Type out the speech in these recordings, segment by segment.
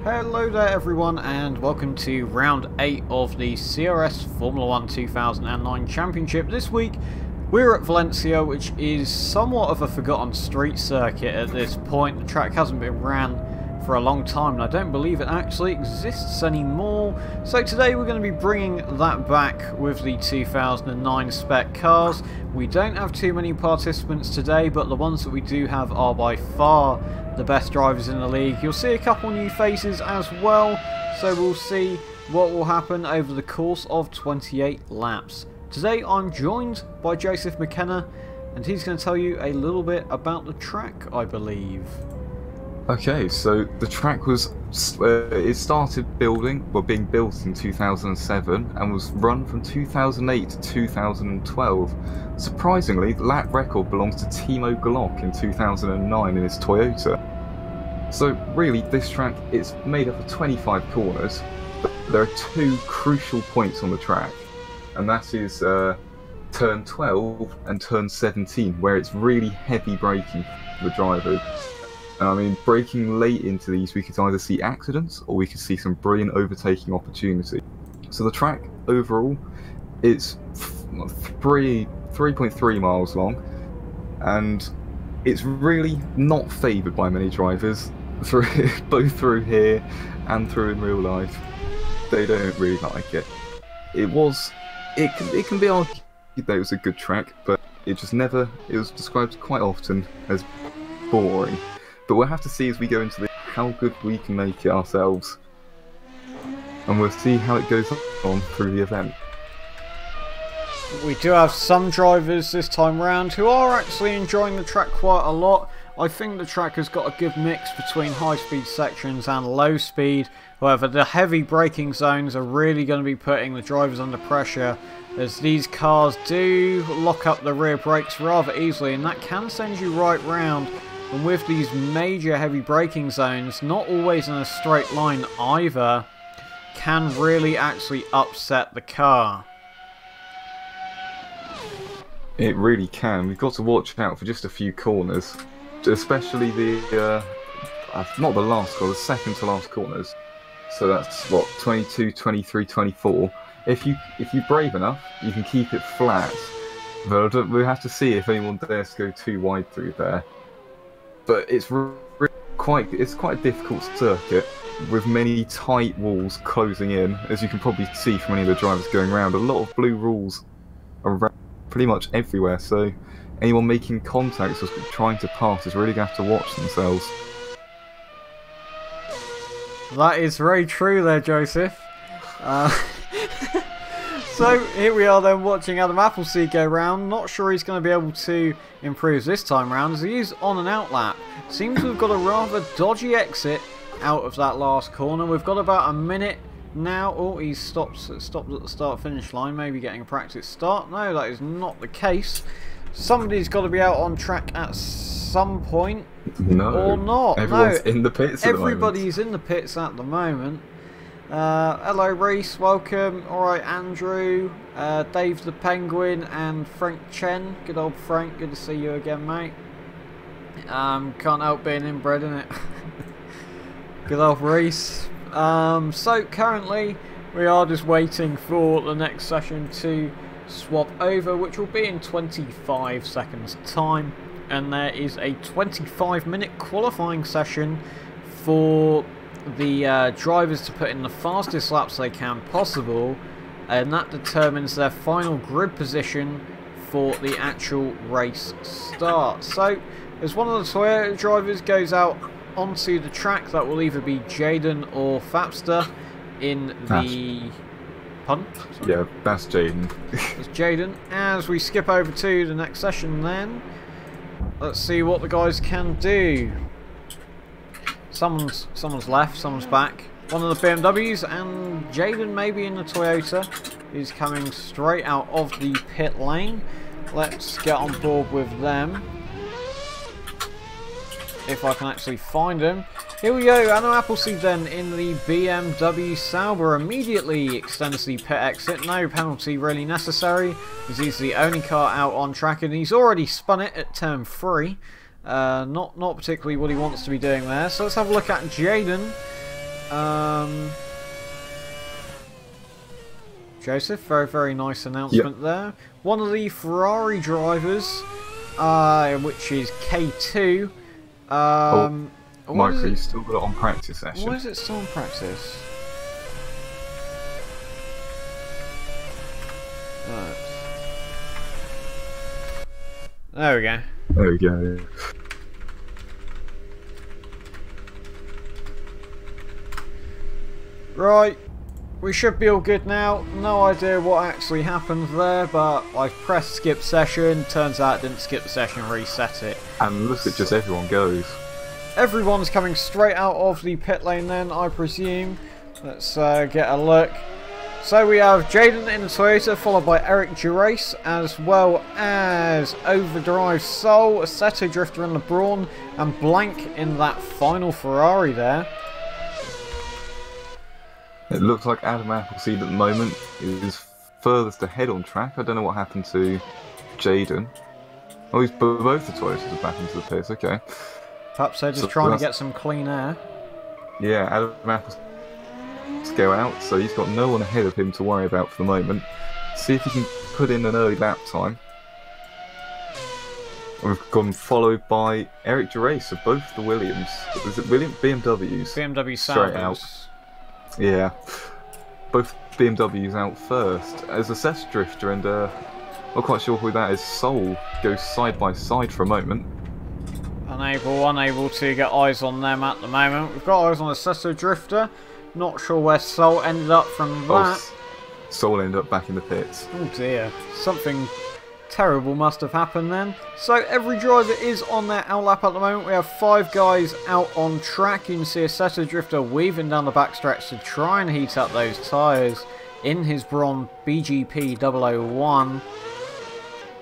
Hello there everyone and welcome to round 8 of the CRS Formula 1 2009 Championship. This week we're at Valencia, which is somewhat of a forgotten street circuit at this point. The track hasn't been ran for a long time and I don't believe it actually exists anymore. So today we're going to be bringing that back with the 2009 spec cars. We don't have too many participants today, but the ones that we do have are by far the best drivers in the league. You'll see a couple new faces as well, so we'll see what will happen over the course of 28 laps. Today I'm joined by Joseph McKenna and he's going to tell you a little bit about the track, I believe. Okay, so the track was it started being built in 2007 and was run from 2008 to 2012. Surprisingly, the lap record belongs to Timo Glock in 2009 in his Toyota. So really, this track is made up of 25 corners, but there are two crucial points on the track, and that is turn 12 and turn 17, where it's really heavy braking for the drivers. And I mean, breaking late into these, we could either see accidents or we could see some brilliant overtaking opportunity. So the track overall, it's 3.3 miles long, and it's really not favoured by many drivers, both through here and through in real life. They don't really like it. It can be argued that it was a good track, but it was described quite often as boring. But we'll have to see as we go into how good we can make it ourselves, and we'll see how it goes on through the event. We do have some drivers this time round who are actually enjoying the track quite a lot. I think the track has got a good mix between high speed sections and low speed. However, the heavy braking zones are really going to be putting the drivers under pressure, as these cars do lock up the rear brakes rather easily, and that can send you right round. And with these major heavy braking zones, not always in a straight line either, can really actually upset the car. It really can. We've got to watch out for just a few corners, especially the not the last corner, the second to last corners. So that's what, 22, 23, 24. If you're brave enough, you can keep it flat. But we'll have to see if anyone dares to go too wide through there. But it's quite a difficult circuit with many tight walls closing in, as you can probably see from any of the drivers going around. A lot of blue rules around pretty much everywhere, so anyone making contacts or trying to pass is really going to have to watch themselves. That is very true there, Joseph. So here we are then watching Adam Appleseed go round. Not sure he's going to be able to improve this time round, as he is on an out lap. Seems to have got a rather dodgy exit out of that last corner. We've got about a minute now. Oh, he's stopped at the start-finish line, maybe getting a practice start. No, that is not the case. Somebody's got to be out on track at some point. No, or not. Everyone's in the pits at the moment. Everybody's in the pits at the moment. Hello Reese, welcome. Alright, Andrew, Dave the Penguin, and Frank Chen. Good old Frank, good to see you again, mate. Can't help being inbred, innit? Good old Reese. So currently we are just waiting for the next session to swap over, which will be in 25 seconds time, and there is a 25-minute qualifying session for the drivers to put in the fastest laps they can possible, and that determines their final grid position for the actual race start. So as one of the Toyota drivers goes out onto the track, that will either be Jaden or Fapster in the... Pardon? Sorry? Yeah, that's Jaden. It's Jaden. As we skip over to the next session then, let's see what the guys can do. Someone's left, someone's back. One of the BMWs, and Jaden maybe in the Toyota is coming straight out of the pit lane. Let's get on board with them. If I can actually find him. Here we go, Adam Appleseed then in the BMW Sauber immediately extends the pit exit. No penalty really necessary, as he's the only car out on track, and he's already spun it at turn 3. Not particularly what he wants to be doing there. So let's have a look at Jaden. Joseph, very nice announcement there. One of the Ferrari drivers, which is K2. Michael, you still got it on practice session. Why is it still on practice? There we go. There we go. Right, we should be all good now. No idea what actually happened there, but I pressed skip session. Turns out I didn't skip the session, reset it. And look at just everyone goes. Everyone's coming straight out of the pit lane then, I presume. Let's get a look. So we have Jaden in the Toyota, followed by Eric Gerace, as well as Overdrive Soul, Assetto Drifter in the Brawn, and Blank in that final Ferrari there. It looks like Adam Appleseed at the moment is furthest ahead on track. I don't know what happened to Jaden. Oh, he's both the Toyotas are back into the pits. Okay. Perhaps they're just So trying to get some clean air. Yeah, Adam Apple's to go out, so he's got no one ahead of him to worry about for the moment. See if he can put in an early lap time. And we've gone followed by Eric Gerace of both the Williams. Is it BMWs? BMW Straight out. Salvos. Yeah. Both BMWs out first. As a Assetto drifter and not quite sure who that is, Soul goes side by side for a moment. Unable to get eyes on them at the moment. We've got eyes on Assetto drifter. Not sure where Soul ended up from that. Soul ended up back in the pits. Oh dear. Something terrible must have happened then. So every driver is on their outlap at the moment. We have 5 guys out on track. You can see Assetto drifter weaving down the backstretch to try and heat up those tyres in his Braun BGP 001.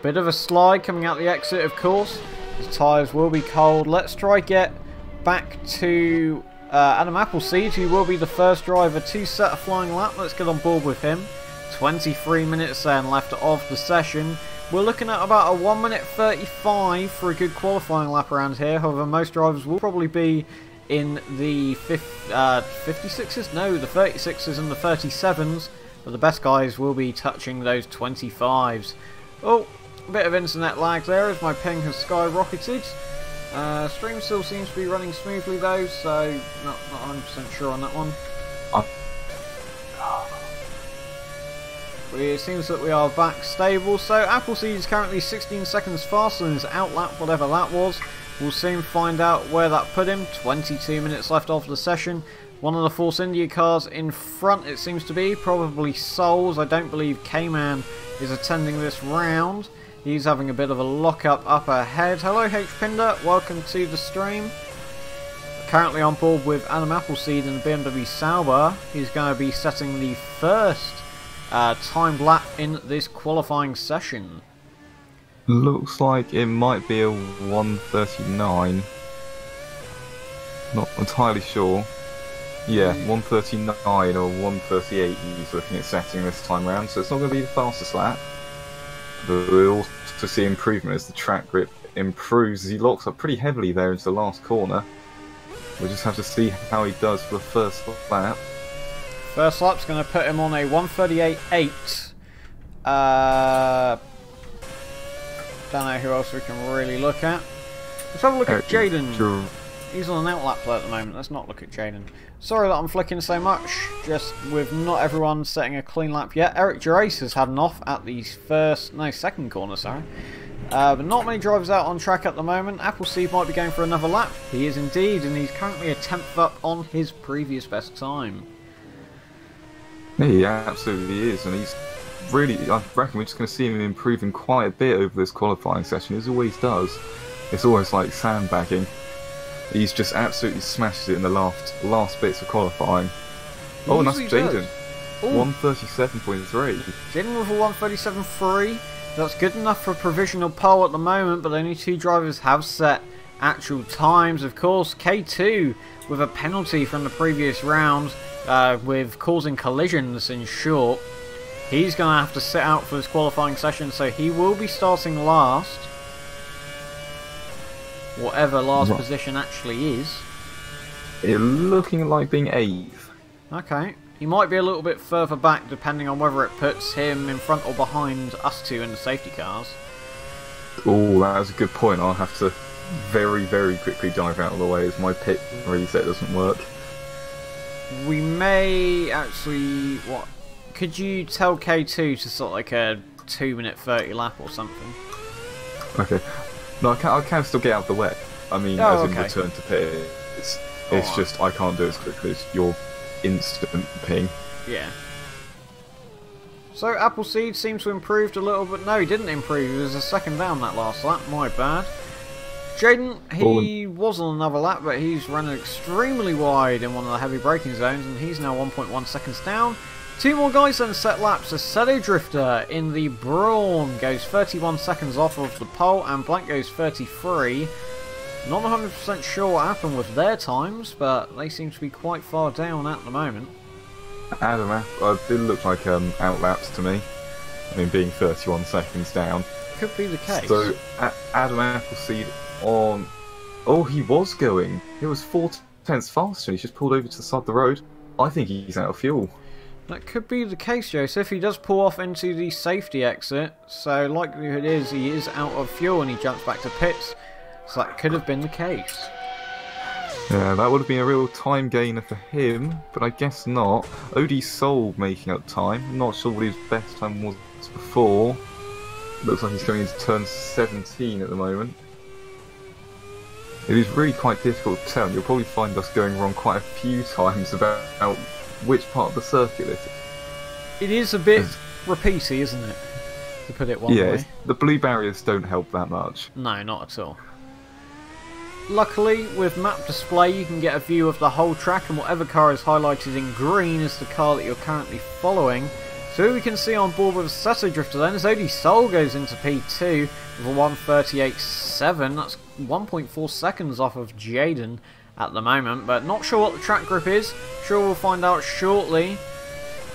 Bit of a slide coming out the exit, of course. His tyres will be cold. Let's try get back to Adam Appleseed, who will be the first driver to set a flying lap. Let's get on board with him. 23 minutes then left of the session. We're looking at about a 1 minute 35 for a good qualifying lap around here. However, most drivers will probably be in the 56s? No, the 36s and the 37s. But the best guys will be touching those 25s. Oh, a bit of internet lag there as my ping has skyrocketed. Stream still seems to be running smoothly though, so not 100% sure on that one. It seems that we are back stable, so Appleseed is currently 16 seconds faster than his outlap, whatever that was. We'll soon find out where that put him. 22 minutes left of the session. One of the Force India cars in front, it seems to be, probably Souls. I don't believe K-Man is attending this round. He's having a bit of a lock-up up ahead. Hello H. Pinder, welcome to the stream. Currently on board with Adam Appleseed in the BMW Sauber. He's going to be setting the first timed lap in this qualifying session. Looks like it might be a 1:39. Not entirely sure. Yeah, 1:39 or 1:38 he's looking at setting this time round, so it's not going to be the fastest lap. But we'll also see improvement as the track grip improves, as he locks up pretty heavily there into the last corner. We'll just have to see how he does for the first lap. First lap's going to put him on a 1:38.8. Don't know who else we can really look at. Let's have a look at Jaden. He's on an outlap play at the moment. Let's not look at Jaden. Sorry that I'm flicking so much. Just with not everyone setting a clean lap yet. Eric Gerace has had an off at the second corner, sorry. But not many drivers out on track at the moment. Appleseed might be going for another lap. He is indeed, and he's currently a 10th up on his previous best time. He absolutely is, and he's really, I reckon we're just going to see him improving quite a bit over this qualifying session, as he always does. It's always like sandbagging. He's just absolutely smashed it in the last bits of qualifying. Oh, and that's Jaden. 1:37.3. Jaden with a 1:37.3. That's good enough for a provisional pole at the moment, but only 2 drivers have set actual times. Of course, K2 with a penalty from the previous round, with causing collisions in short. He's going to have to sit out for this qualifying session, so he will be starting last. Whatever last position actually is. It's looking like being 8th. Okay. He might be a little bit further back depending on whether it puts him in front or behind us two in the safety cars. Oh, that is a good point. I'll have to very, very quickly dive out of the way as my pit reset doesn't work. We may actually... What? Could you tell K2 to sort like a 2-minute 30 lap or something? Okay. No, I can still get out of the way. I mean, as in return to pit. It's just I can't do it as quickly as your instant ping. Yeah. So Appleseed seems to have improved a little, but no, he didn't improve. He was a second down that last lap. My bad. Jaden, he was on another lap, but he's running extremely wide in one of the heavy braking zones, and he's now 1.1 seconds down. 2 more guys then set laps. Assetto Drifter in the Braun goes 31 seconds off of the pole, and Blank goes 33. Not 100% sure what happened with their times, but they seem to be quite far down at the moment. Adam, it looked like outlaps to me. I mean, being 31 seconds down. could be the case. So, Adam Appleseed on... Oh, he was going. It was 4 tenths faster, and he's just pulled over to the side of the road. I think he's out of fuel. That could be the case, Joseph. He does pull off into the safety exit, so likelihood is he is out of fuel and he jumps back to pits. So that could have been the case. Yeah, that would have been a real time gainer for him, but I guess not. OD Soul making up time. I'm not sure what his best time was before. Looks like he's going into turn 17 at the moment. It is really quite difficult to tell, and you'll probably find us going wrong quite a few times about which part of the circuit it is. It is a bit repeaty, isn't it? To put it one way. Yeah, the blue barriers don't help that much. No, not at all. Luckily, with map display, you can get a view of the whole track, and whatever car is highlighted in green is the car that you're currently following. So here we can see on board with Assetto Drifter then, as OD Soul goes into P2 with a 1:38.7. That's 1.4 seconds off of Jaden at the moment, but not sure what the track grip is. Sure we'll find out shortly.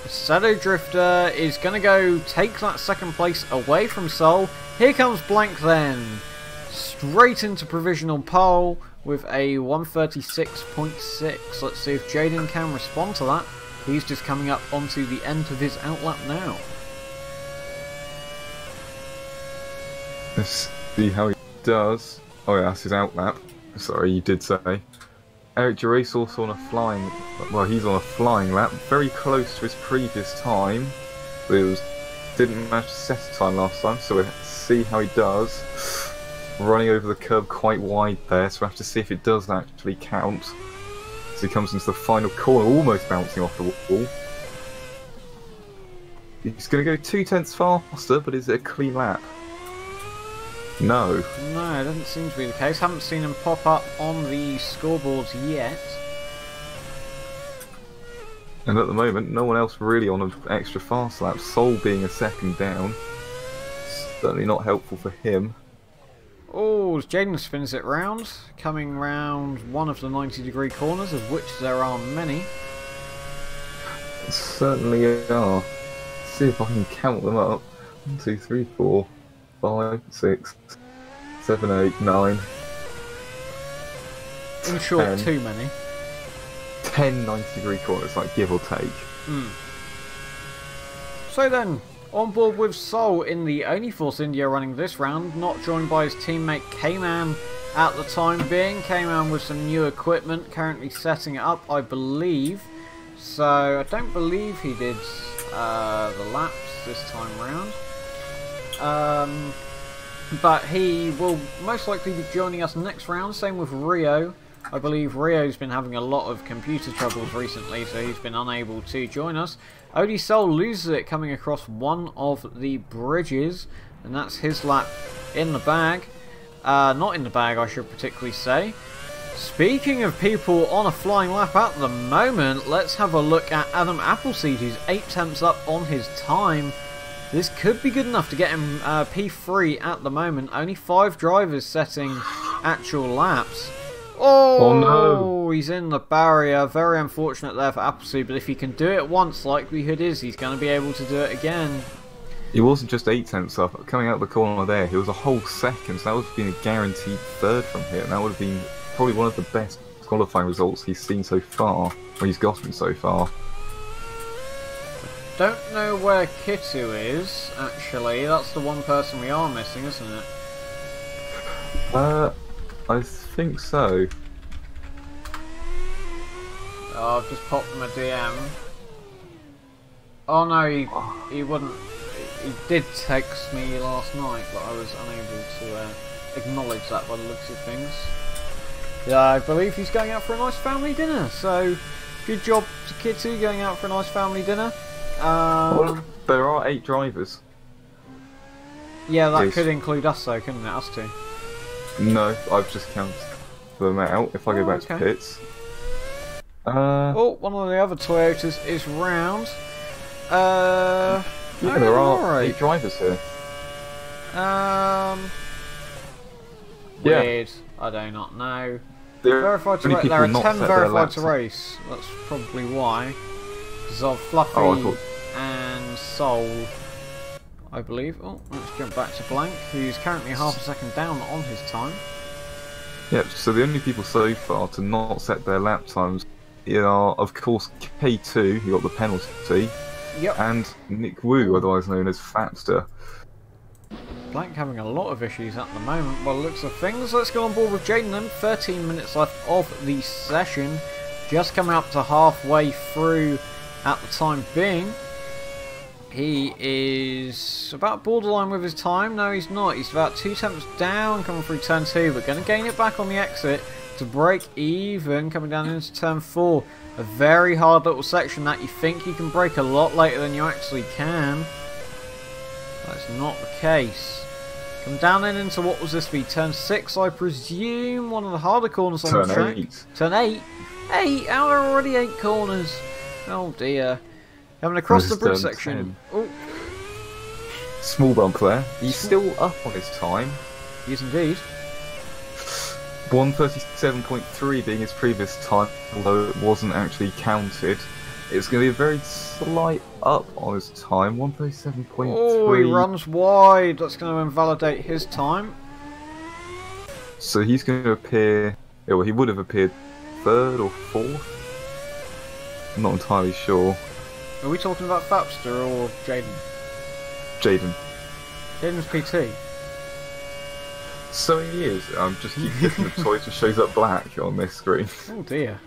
Assetto Drifter is going to go take that second place away from Soul. Here comes Blank then. Straight into provisional pole with a 1:36.6. Let's see if Jaden can respond to that. He's just coming up onto the end of his outlap now. Let's see how he does. Oh yeah, that's his outlap. Sorry, you did say. Eric Gerace also on a flying... Well, he's on a flying lap. Very close to his previous time. But didn't manage to set a time last time, so we'll see how he does. Running over the curb quite wide there, so we'll have to see if it does actually count. As he comes into the final corner, almost bouncing off the wall. He's going to go 2 tenths faster, but is it a clean lap? No. No, it doesn't seem to be the case. Haven't seen him pop up on the scoreboards yet. And at the moment, no one else really on an extra fast lap. Soul being a second down. Certainly not helpful for him. Oh, as Jaden spins it round, coming round one of the 90-degree corners, of which there are many. Certainly are. Let's see if I can count them up. 1, 2, 3, 4, 5, 6, 7, 8, 9. In short, 10. too many. 10 90-degree corners, like give or take. So then, on board with Soul in the only Force India running this round, not joined by his teammate K-Man at the time being. K-Man with some new equipment, currently setting it up, I believe. So, I don't believe he did the laps this time round. But he will most likely be joining us next round, same with Rio. I believe Rio's been having a lot of computer troubles recently, so he's been unable to join us. OD Soul loses it coming across one of the bridges, and that's his lap in the bag. Not in the bag, I should particularly say. Speaking of people on a flying lap at the moment, let's have a look at Adam Appleseed, who's 8 tenths up on his time. This could be good enough to get him P3 at the moment. Only 5 drivers setting actual laps. Oh no! He's in the barrier. Very unfortunate there for Appleseed, but if he can do it once, likelihood is he's going to be able to do it again. He wasn't just 8 tenths up. Coming out the corner there, he was a whole second, so that would have been a guaranteed third from here. And that would have been probably one of the best qualifying results he's seen so far, or he's gotten so far. Don't know where Kitu is, actually. That's the one person we are missing, isn't it? I think so. Oh, I've just popped him a DM. Oh no, he wouldn't. He did text me last night, but I was unable to acknowledge that by the looks of things. Yeah, I believe he's going out for a nice family dinner, so good job to Kitu going out for a nice family dinner. Well, there are 8 drivers. Yeah, that could include us though, couldn't it? Us two. No, I've just counted them out. If I go back to pits. Oh, one of the other Toyotas is round. Yeah, there are 8 drivers here. Weird. I do not know. Verified to race. There are 10 verified to race. That's probably why. Because of Fluffy and Soul, I believe. Oh, let's jump back to Blank, who's currently half a second down on his time. Yep, so the only people so far to not set their lap times are, of course, K2, who got the penalty, Yep. and Nick Wu, otherwise known as Fapster. Blank having a lot of issues at the moment. Well, looks of things. Let's go on board with Jaden then. 13 minutes left of the session. Just coming up to halfway through at the time being. He is about borderline with his time. No, he's not. He's about 2 tenths down coming through turn 2, but going to gain it back on the exit to break even coming down into turn 4. A very hard little section that you think you can break a lot later than you actually can. That's not the case. Come down then into what was this be? Turn 6, I presume. One of the harder corners on the track. Turn 8. 8? How are there already 8 corners? Oh dear. Coming across the bridge section. Oh. Small bump there. He's still up on his time. He is indeed. 1:37.3 being his previous time, although it wasn't actually counted. It's going to be a very slight up on his time, 1:37.3. Oh, he runs wide. That's going to invalidate his time. So he's going to appear... Well, he would have appeared 3rd or 4th? I'm not entirely sure. Are we talking about Fapster or Jaden? Jaden. Jaden's PT. So he is. I'm just keep hitting the toy, just shows up black on this screen. Oh dear.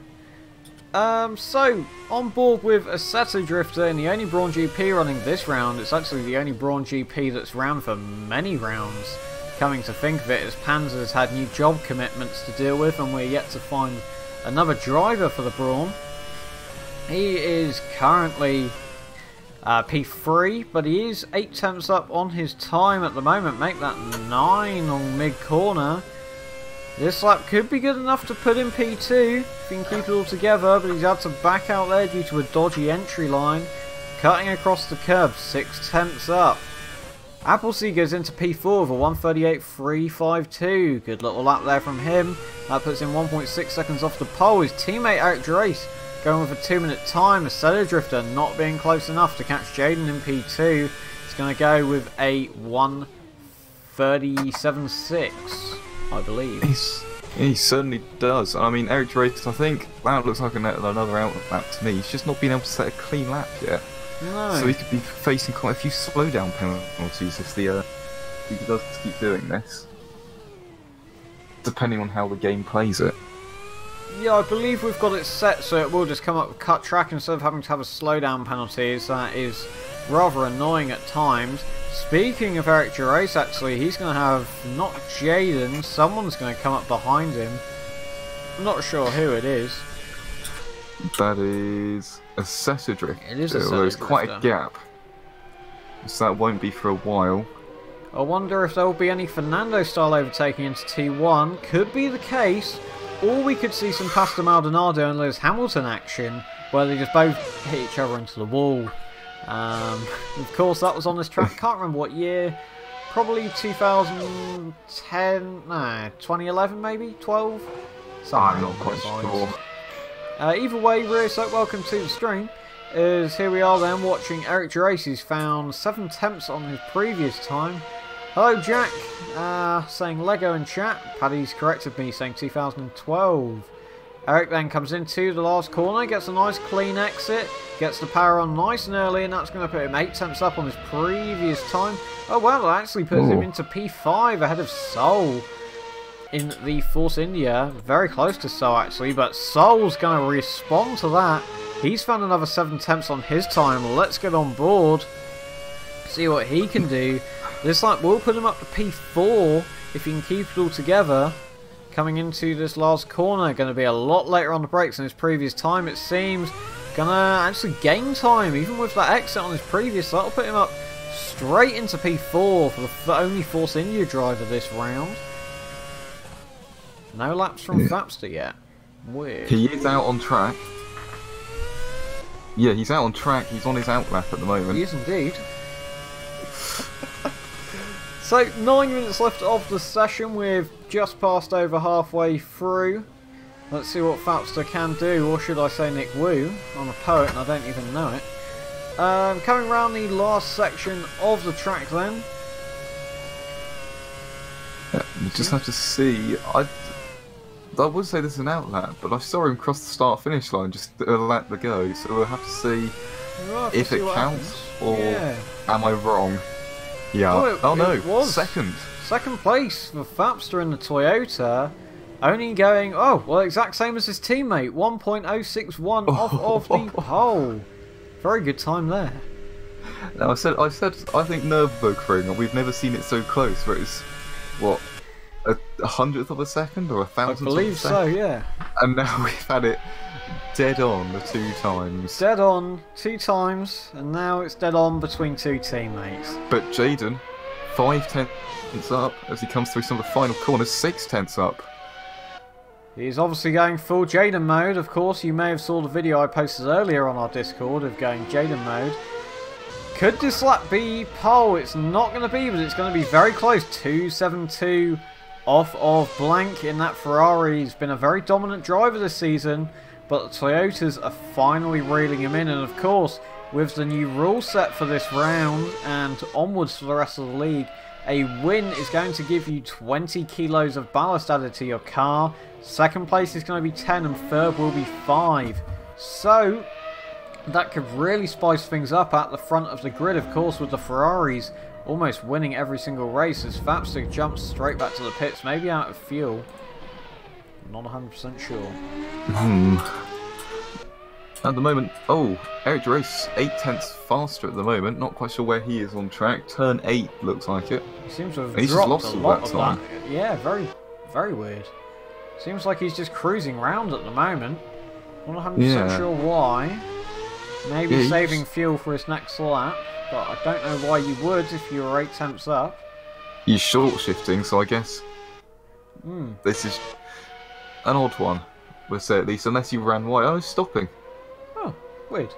So, on board with Assetto Drifter in the only Brawn GP running this round. It's actually the only Brawn GP that's ran for many rounds. Coming to think of it, as Panzer's had new job commitments to deal with, and we're yet to find another driver for the Brawn. He is currently P3, but he is 8 tenths up on his time at the moment. Make that 9 on mid-corner. This lap could be good enough to put in P2 if he can keep it all together, but he's had to back out there due to a dodgy entry line. Cutting across the curb, 6 tenths up. Appleseed goes into P4 with a 1:38.352. Good little lap there from him. That puts him 1.6 seconds off the pole. His teammate Eric Drace going with a 2-minute time. Assetto Drifter not being close enough to catch Jaden in P2. He's going to go with a 1:37.6, I believe. He certainly does. I mean, Eric Drace, I think, that looks like another out lap to me. He's just not been able to set a clean lap yet. No. So he could be facing quite a few slowdown penalties if he does keep doing this. Depending on how the game plays it. Yeah, I believe we've got it set so it will just come up with cut track instead of having to have a slowdown penalty. So that is rather annoying at times. Speaking of Eric Gerace, actually, he's going to have not Jaden, someone's going to come up behind him. I'm not sure who it is. That is Assetto Drifter. It is Assetto Drifter. There's quite a gap. So that won't be for a while. I wonder if there will be any Fernando-style overtaking into T1. Could be the case. Or we could see some Pastor Maldonado and Lewis Hamilton action, where they just both hit each other into the wall. Of course, that was on this track. Can't remember what year. Probably 2010, no, 2011 maybe? 12? I'm not quite sure. Either way, really, so welcome to the stream. As here we are then watching Eric Gerace, who's found 7 tenths on his previous time. Hello Jack, saying Lego in chat. Paddy's corrected me, saying 2012. Eric then comes into the last corner, gets a nice clean exit, gets the power on nice and early, and that's going to put him 8 tenths up on his previous time. Oh well, that actually puts him into P5 ahead of Soul in the Force India. Very close to Soul actually, but Soul's going to respond to that. He's found another 7 tenths on his time. Let's get on board, see what he can do. This lap will put him up to P4 if he can keep it all together. Coming into this last corner, going to be a lot later on the brakes than his previous time, it seems. Going to actually gain time, even with that exit on his previous. That'll put him up straight into P4 for the only Force India driver this round. No laps from Fapster yet. Weird. He is out on track. Yeah, he's out on track. He's on his out lap at the moment. He is indeed. So, 9 minutes left of the session. We've just passed over halfway through. Let's see what Fapster can do, or should I say Nick Wu. I'm a poet and I don't even know it. Coming around the last section of the track then. Yeah, you just have to see. I would say this is an outlap, but I saw him cross the start-finish line just a lap to go, so we'll have to see if it counts, or am I wrong? Yeah. Oh no, it was second. Second place for Fapster in the Toyota. Only going, exact same as his teammate, 1.061 off of the pole. Very good time there. Now I said, I think Nürburgring, we've never seen it so close, where it's, what, a hundredth of a second or a thousandth of a second? I believe so, yeah. And now we've had it dead on the 2 times. Dead on 2 times, and now it's dead on between 2 teammates. But Jaden, 5 tenths up as he comes through some of the final corners, 6 tenths up. He's obviously going full Jaden mode. Of course, you may have saw the video I posted earlier on our Discord of going Jaden mode. Could this lap be pole? It's not going to be, but it's going to be very close. 2.72 off of Blank in that Ferrari. He's been a very dominant driver this season, but the Toyotas are finally reeling him in. And of course, with the new rule set for this round and onwards for the rest of the league, a win is going to give you 20 kilos of ballast added to your car. Second place is going to be 10 and third will be 5. So that could really spice things up at the front of the grid, of course, with the Ferraris almost winning every single race as Fapster jumps straight back to the pits, maybe out of fuel. Not 100% sure. At the moment, Eric Race 8 tenths faster at the moment. Not quite sure where he is on track. Turn 8 looks like it. He seems to have he's dropped lost a lot of that. Yeah, very, very weird. Seems like he's just cruising round at the moment. Not 100% sure why. Maybe saving fuel for his next lap, but I don't know why you would if you were 8 tenths up. He's short shifting, so I guess this is an odd one. We'll say at least, unless you ran wide. Oh, he's stopping. Oh, weird.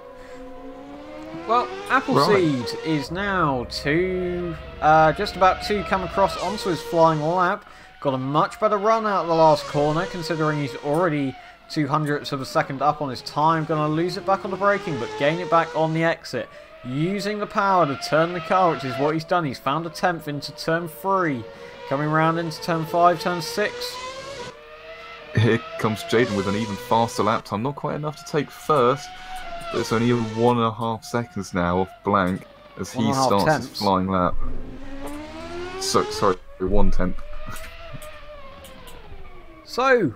Well, Appleseed is now just about to come across onto his flying lap. Got a much better run out of the last corner, considering he's already 200ths of a second up on his time. Going to lose it back on the braking, but gain it back on the exit. Using the power to turn the car, which is what he's done. He's found a 10th into turn 3. Coming round into turn 5, turn 6. Here comes Jaden with an even faster lap time. Not quite enough to take first, but it's only 1.5 seconds now off Blank as he starts his flying lap. So, sorry, 1 tenth. So,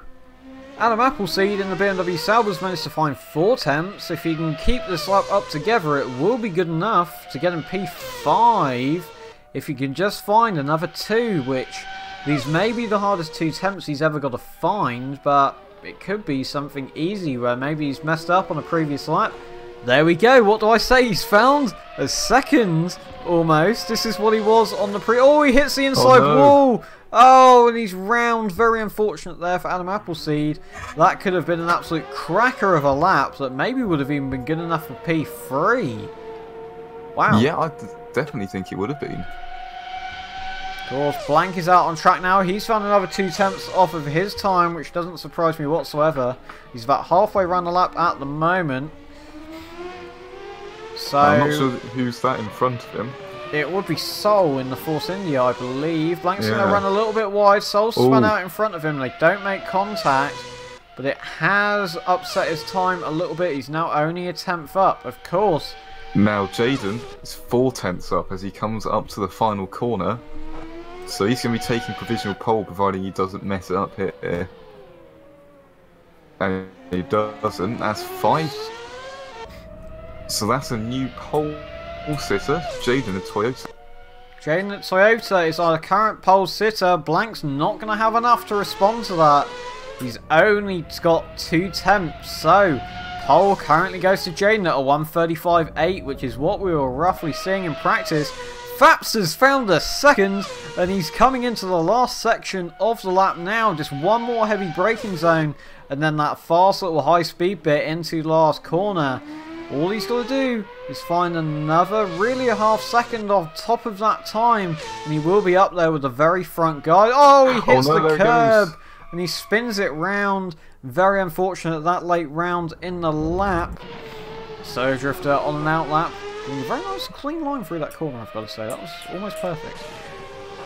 Adam Appleseed in the BMW Sauber's managed to find 4 tenths. If he can keep this lap up together, it will be good enough to get him P5. If he can just find another 2, which these may be the hardest 2 tenths he's ever got to find, but it could be something easy where maybe he's messed up on a previous lap. There we go. What do I say? He's found a second almost. This is what he was on the he hits the inside wall. Oh, and he's round. Very unfortunate there for Adam Appleseed. That could have been an absolute cracker of a lap that maybe would have even been good enough for P3. Wow. Yeah, I definitely think it would have been. Of course, Blank is out on track now. He's found another 2 tenths off of his time, which doesn't surprise me whatsoever. He's about halfway around the lap at the moment. So I'm not sure who's that in front of him. It would be Sol in the Force India, I believe. Blank's going to run a little bit wide. Sol's spun out in front of him. They don't make contact, but it has upset his time a little bit. He's now only a 10th up, of course. Now Jaden is 4 tenths up as he comes up to the final corner. So he's going to be taking provisional pole, providing he doesn't mess it up here. And he doesn't. That's 5. So that's a new pole sitter, Jaden at Toyota. Jaden at Toyota is our current pole sitter. Blank's not going to have enough to respond to that. He's only got 2 tenths. So pole currently goes to Jaden at a 1:35.8, which is what we were roughly seeing in practice. Fapster's found a second, and he's coming into the last section of the lap now. Just one more heavy braking zone, and then that fast little high-speed bit into the last corner. All he's got to do is find another, really a half second on top of that time, and he will be up there with the very front guy. Oh, he hits the curb, and he spins it round. Very unfortunate that late round in the lap. So Drifter on an outlap. Doing a very nice clean line through that corner, I've got to say. That was almost perfect.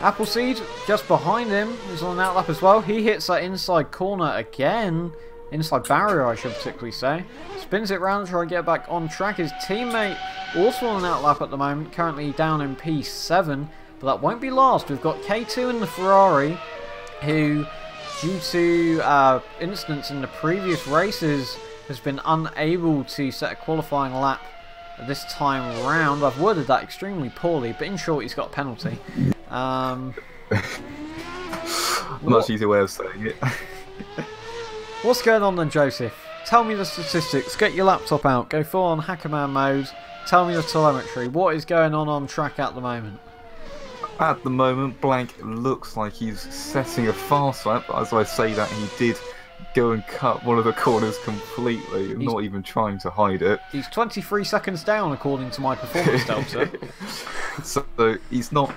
Appleseed, just behind him, is on an outlap as well. He hits that inside corner again. Inside barrier, I should particularly say. Spins it round to try and get back on track. His teammate also on an outlap at the moment, currently down in P7. But that won't be last. We've got K2 in the Ferrari, who, due to incidents in the previous races, has been unable to set a qualifying lap this time round. I've worded that extremely poorly, but in short, he's got a penalty. Much easier way of saying it. What's going on then, Joseph? Tell me the statistics. Get your laptop out. Go full on Hackerman mode. Tell me the telemetry. What is going on track at the moment? At the moment, Blank looks like he's setting a fast lap. As I say that, he did go and cut one of the corners completely, not even trying to hide it. He's 23 seconds down, according to my performance delta. So it's not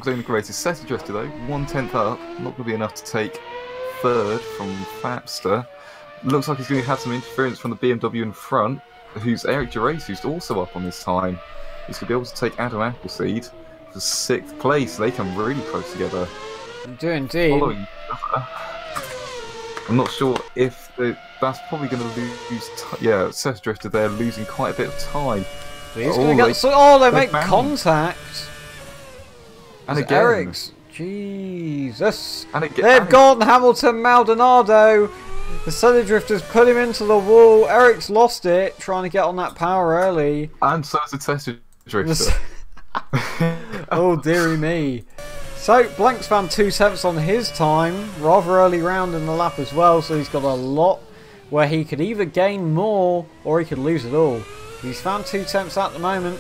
doing the greatest. Seta Drifter though, 1/10 up, not going to be enough to take third from Fapster. Looks like he's going to have some interference from the BMW in front, who's Eric Gervais, who's also up on this time. He's going to be able to take Adam Appleseed for 6th place. They come really close together. They do indeed. Following I'm not sure if that's probably going to lose. Yeah, Seth Drifter there losing quite a bit of time. He's going to get. They make contact. And again, Eric's. Jesus. And again, they've gone Hamilton Maldonado. The Seta Drifters put him into the wall. Eric's lost it, trying to get on that power early. And so is the Seta Drifter. Oh dearie me. So, Blank's found 2/10 on his time, rather early round in the lap as well, so he's got a lot where he could either gain more or he could lose it all. He's found 2/10 at the moment,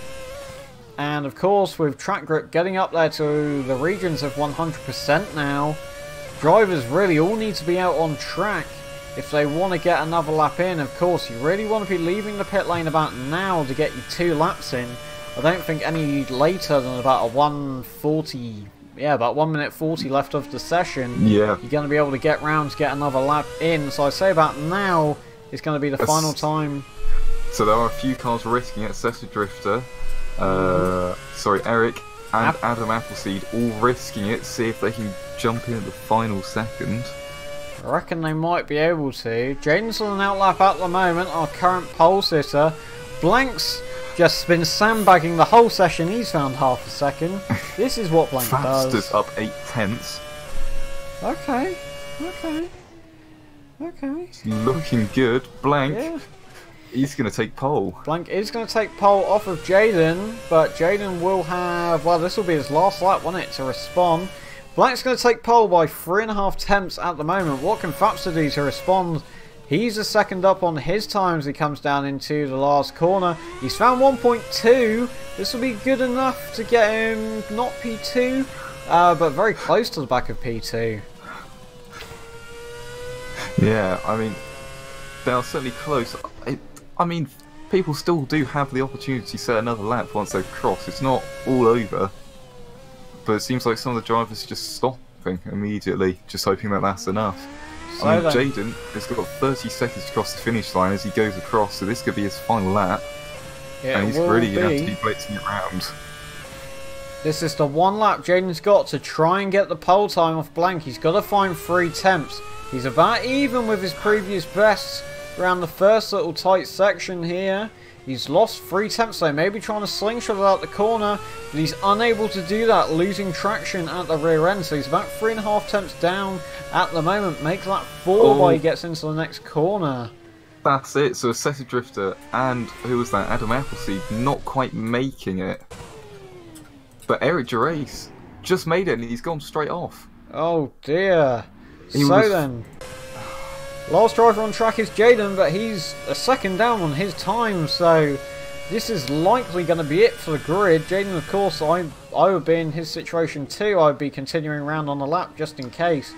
and of course with track grip getting up there to the regions of 100% now, drivers really all need to be out on track if they want to get another lap in. Of course, you really want to be leaving the pit lane about now to get you 2 laps in. I don't think any later than about a 1:40. Yeah, about 1 minute 40 left of the session. Yeah. You're going to be able to get round to get another lap in. So I say about now is going to be the final time. So there are a few cars risking it. Seta Drifter, Eric and Adam Appleseed all risking it. See if they can jump in at the final second. I reckon they might be able to. Jaden's on an outlap at the moment, our current pole sitter. Blank's just been sandbagging the whole session. He's found half a second. This is what Blank does. Fastest up 8/10. Okay. Looking good. Blank. Yeah. He's going to take pole. Blank is going to take pole off of Jaden, but Jaden will have, well, this will be his last lap, won't it, to respond. Blank's going to take pole by 3.5 at the moment. What can Fapster do to respond? He's a second up on his time as he comes down into the last corner. He's found 1.2. This will be good enough to get him not P2, but very close to the back of P2. Yeah, I mean, they are certainly close. I mean, people still do have the opportunity to set another lap once they've crossed. It's not all over. But it seems like some of the drivers are just stopping immediately, just hoping that that's enough. So I mean, Jaden has got 30 seconds to cross the finish line as he goes across, so this could be his final lap. Yeah, and he's really going to have to be blitzing it round. This is the one lap Jaden's got to try and get the pole time off Blank. He's got to find 3/10. He's about even with his previous best around the first little tight section here. He's lost 3/10 though, maybe trying to slingshot it out the corner, but he's unable to do that, losing traction at the rear end. So he's about 3.5 down at the moment. Makes that 4 while he gets into the next corner. That's it. So Seta Drifter and who was that? Adam Appleseed not quite making it. But Eric Gervais just made it and he's gone straight off. Oh dear. Then, last driver on track is Jaden, but he's a second down on his time, so this is likely going to be it for the grid. Jaden, of course, I would be in his situation too. I'd be continuing around on the lap just in case.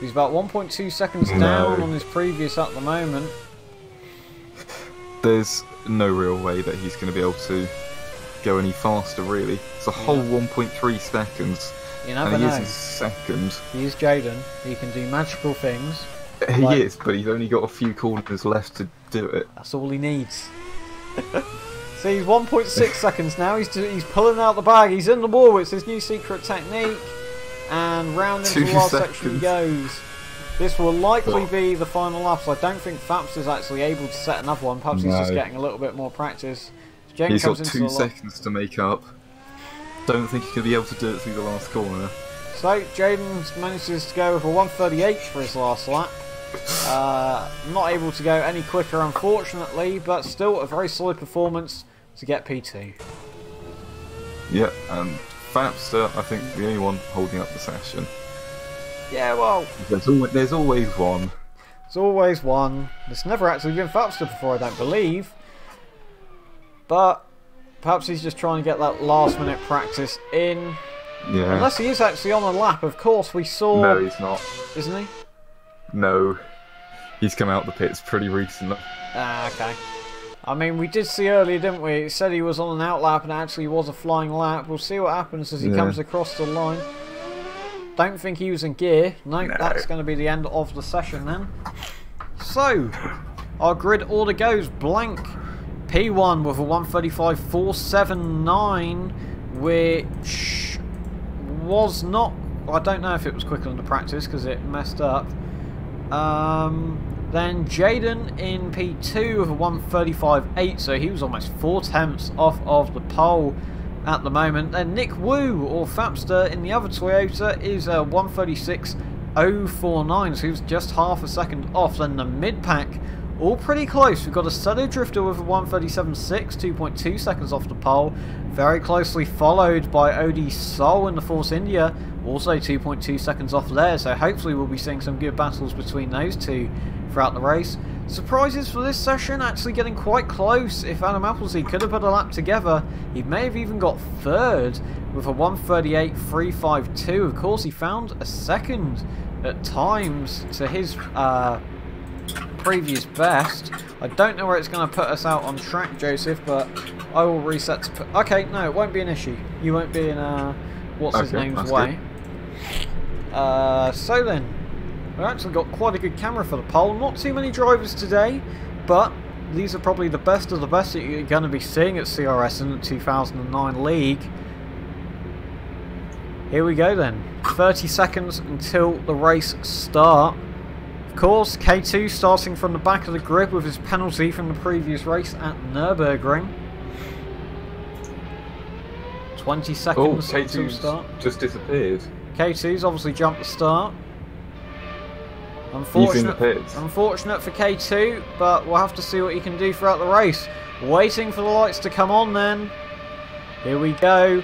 He's about 1.2 seconds down on his previous at the moment. There's no real way that he's going to be able to go any faster, really. It's a whole 1.3 seconds. You never and he know. is in second. He is Jaden. He can do magical things. He is, but he's only got a few corners left to do it. That's all he needs. See, he's 1.6 seconds now. He's pulling out the bag. He's in the wall. It's his new secret technique. And round into the last section he goes. This will likely be the final lap. So I don't think Faps is actually able to set another one. Perhaps he's just getting a little bit more practice. He's got 2 seconds to make up. Don't think he could be able to do it through the last corner. So Jaden manages to go with a 1:38 for his last lap. Not able to go any quicker, unfortunately, but still a very solid performance to get P2. Yeah, and Fapster, I think, the only one holding up the session. Yeah, well, there's always one. There's always one. It's never actually been Fapster before, I don't believe. But perhaps he's just trying to get that last-minute practice in. Yeah. Unless he is actually on a lap, of course. We saw. No, he's not. Isn't he? No, he's come out the pits pretty recently. Ah, okay. I mean, we did see earlier, didn't we? It said he was on an outlap and actually was a flying lap. We'll see what happens as he comes across the line. Don't think he was in gear. No, that's going to be the end of the session then. So, our grid order goes blank. P1 with a 1:35.479, which was not... I don't know if it was quicker than the practice because it messed up. Then Jaden in P2 with a 1:35.8, so he was almost 4 tenths off of the pole at the moment. Then Nick Wu, or Fapster, in the other Toyota is a 1:36.049, so he was just half a second off. Then the mid-pack, all pretty close. We've got Assetto Drifter with a 1:37.6, 2.2 seconds off the pole. Very closely followed by OD Sol in the Force India, also 2.2 seconds off there. So hopefully we'll be seeing some good battles between those two throughout the race. Surprises for this session, actually getting quite close. If Adam Appleseed could have put a lap together, he may have even got third with a 1:38.352. Of course, he found a second at times to his previous best. I don't know where it's going to put us out on track, Joseph, but I will reset to put... Okay, no, it won't be an issue. You won't be in what's his name's way. So then, we've actually got quite a good camera for the pole. Not too many drivers today, but these are probably the best of the best that you're going to be seeing at CRS in the 2009 league. Here we go then. 30 seconds until the race start. Of course, K2 starting from the back of the grid with his penalty from the previous race at Nürburgring. 20 seconds until start. Just disappeared. K2's obviously jumped the start. Unfortunate for K2, but we'll have to see what he can do throughout the race. Waiting for the lights to come on then. Here we go.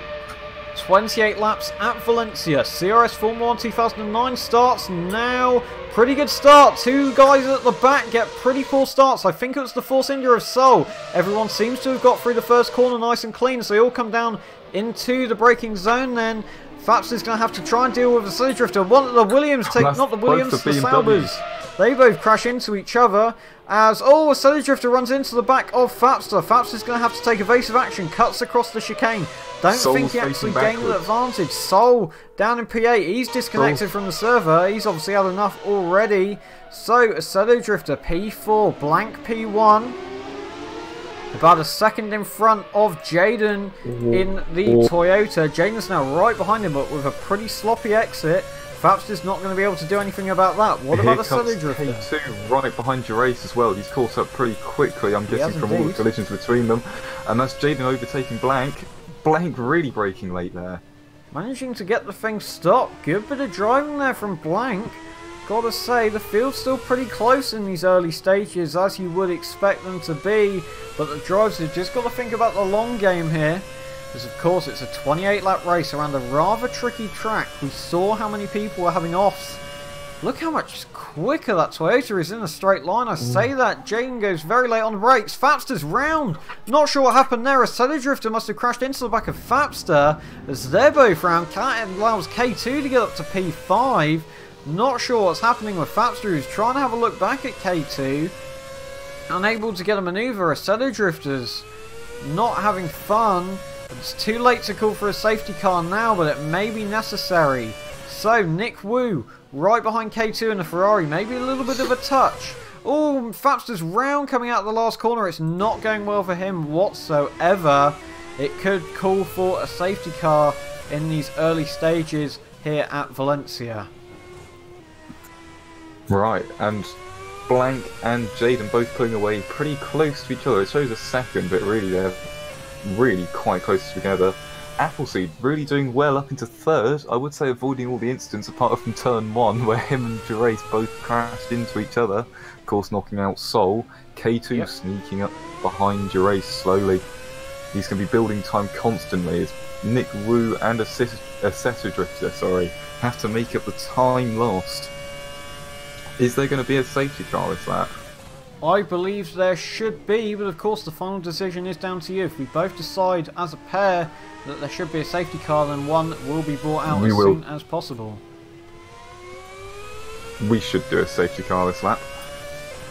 28 laps at Valencia. CRS Formula 1 2009 starts now. Pretty good start. 2 guys at the back get pretty poor starts. I think it was the Force India of Seoul. Everyone seems to have got through the first corner nice and clean, so they all come down into the braking zone then. Faps is going to have to try and deal with the Assetto Drifter. One of the Williams take, not the Williams, the Saubers. They both crash into each other as, Assetto Drifter runs into the back of Fapster. Fapster's going to have to take evasive action, cuts across the chicane. Don't think he actually gained an advantage. Sol down in P8, he's disconnected from the server. He's obviously had enough already. So, Assetto Drifter P4, blank P1. About a second in front of Jaden in the Toyota. Jaden's now right behind him, but with a pretty sloppy exit. Fapster's not going to be able to do anything about that. What about Assetto Drifter? K2 right behind your race as well. He's caught up pretty quickly, I'm guessing, from all the collisions between them. And that's Jaden overtaking Blank. Blank really braking late there. Managing to get the thing stopped. Good bit of driving there from Blank. Gotta say, the field's still pretty close in these early stages, as you would expect them to be. But the drivers have just got to think about the long game here. Because of course it's a 28 lap race around a rather tricky track. We saw how many people were having offs. Look how much quicker that Toyota is in a straight line. I say that. Jaden goes very late on the brakes. Fapster's round. Not sure what happened there. Assetto Drifter must have crashed into the back of Fapster as they're both round. That allows K2 to get up to P5. Not sure what's happening with Fapster, who's trying to have a look back at K2. Unable to get a manoeuvre. Assetto Drifter's not having fun. It's too late to call for a safety car now, but it may be necessary. So, Nick Wu, right behind K2 in the Ferrari. Maybe a little bit of a touch Oh, Fapster's round coming out of the last corner. It's not going well for him whatsoever. It could call for a safety car in these early stages here at Valencia. Right, and Blank and Jaden both pulling away pretty close to each other. It shows a second, but really they're really quite close together. Appleseed really doing well up into third. I would say avoiding all the incidents apart from turn 1 where him and Gerace both crashed into each other. Of course knocking out Sol. K2 sneaking up behind Gerace slowly. He's going to be building time constantly as Nick Wu and Assetto Drifter, have to make up the time lost. Is there going to be a safety car with that? I believe there should be, but of course the final decision is down to you. If we both decide as a pair that there should be a safety car, then one will be brought out as soon as possible. We should do a safety car this lap.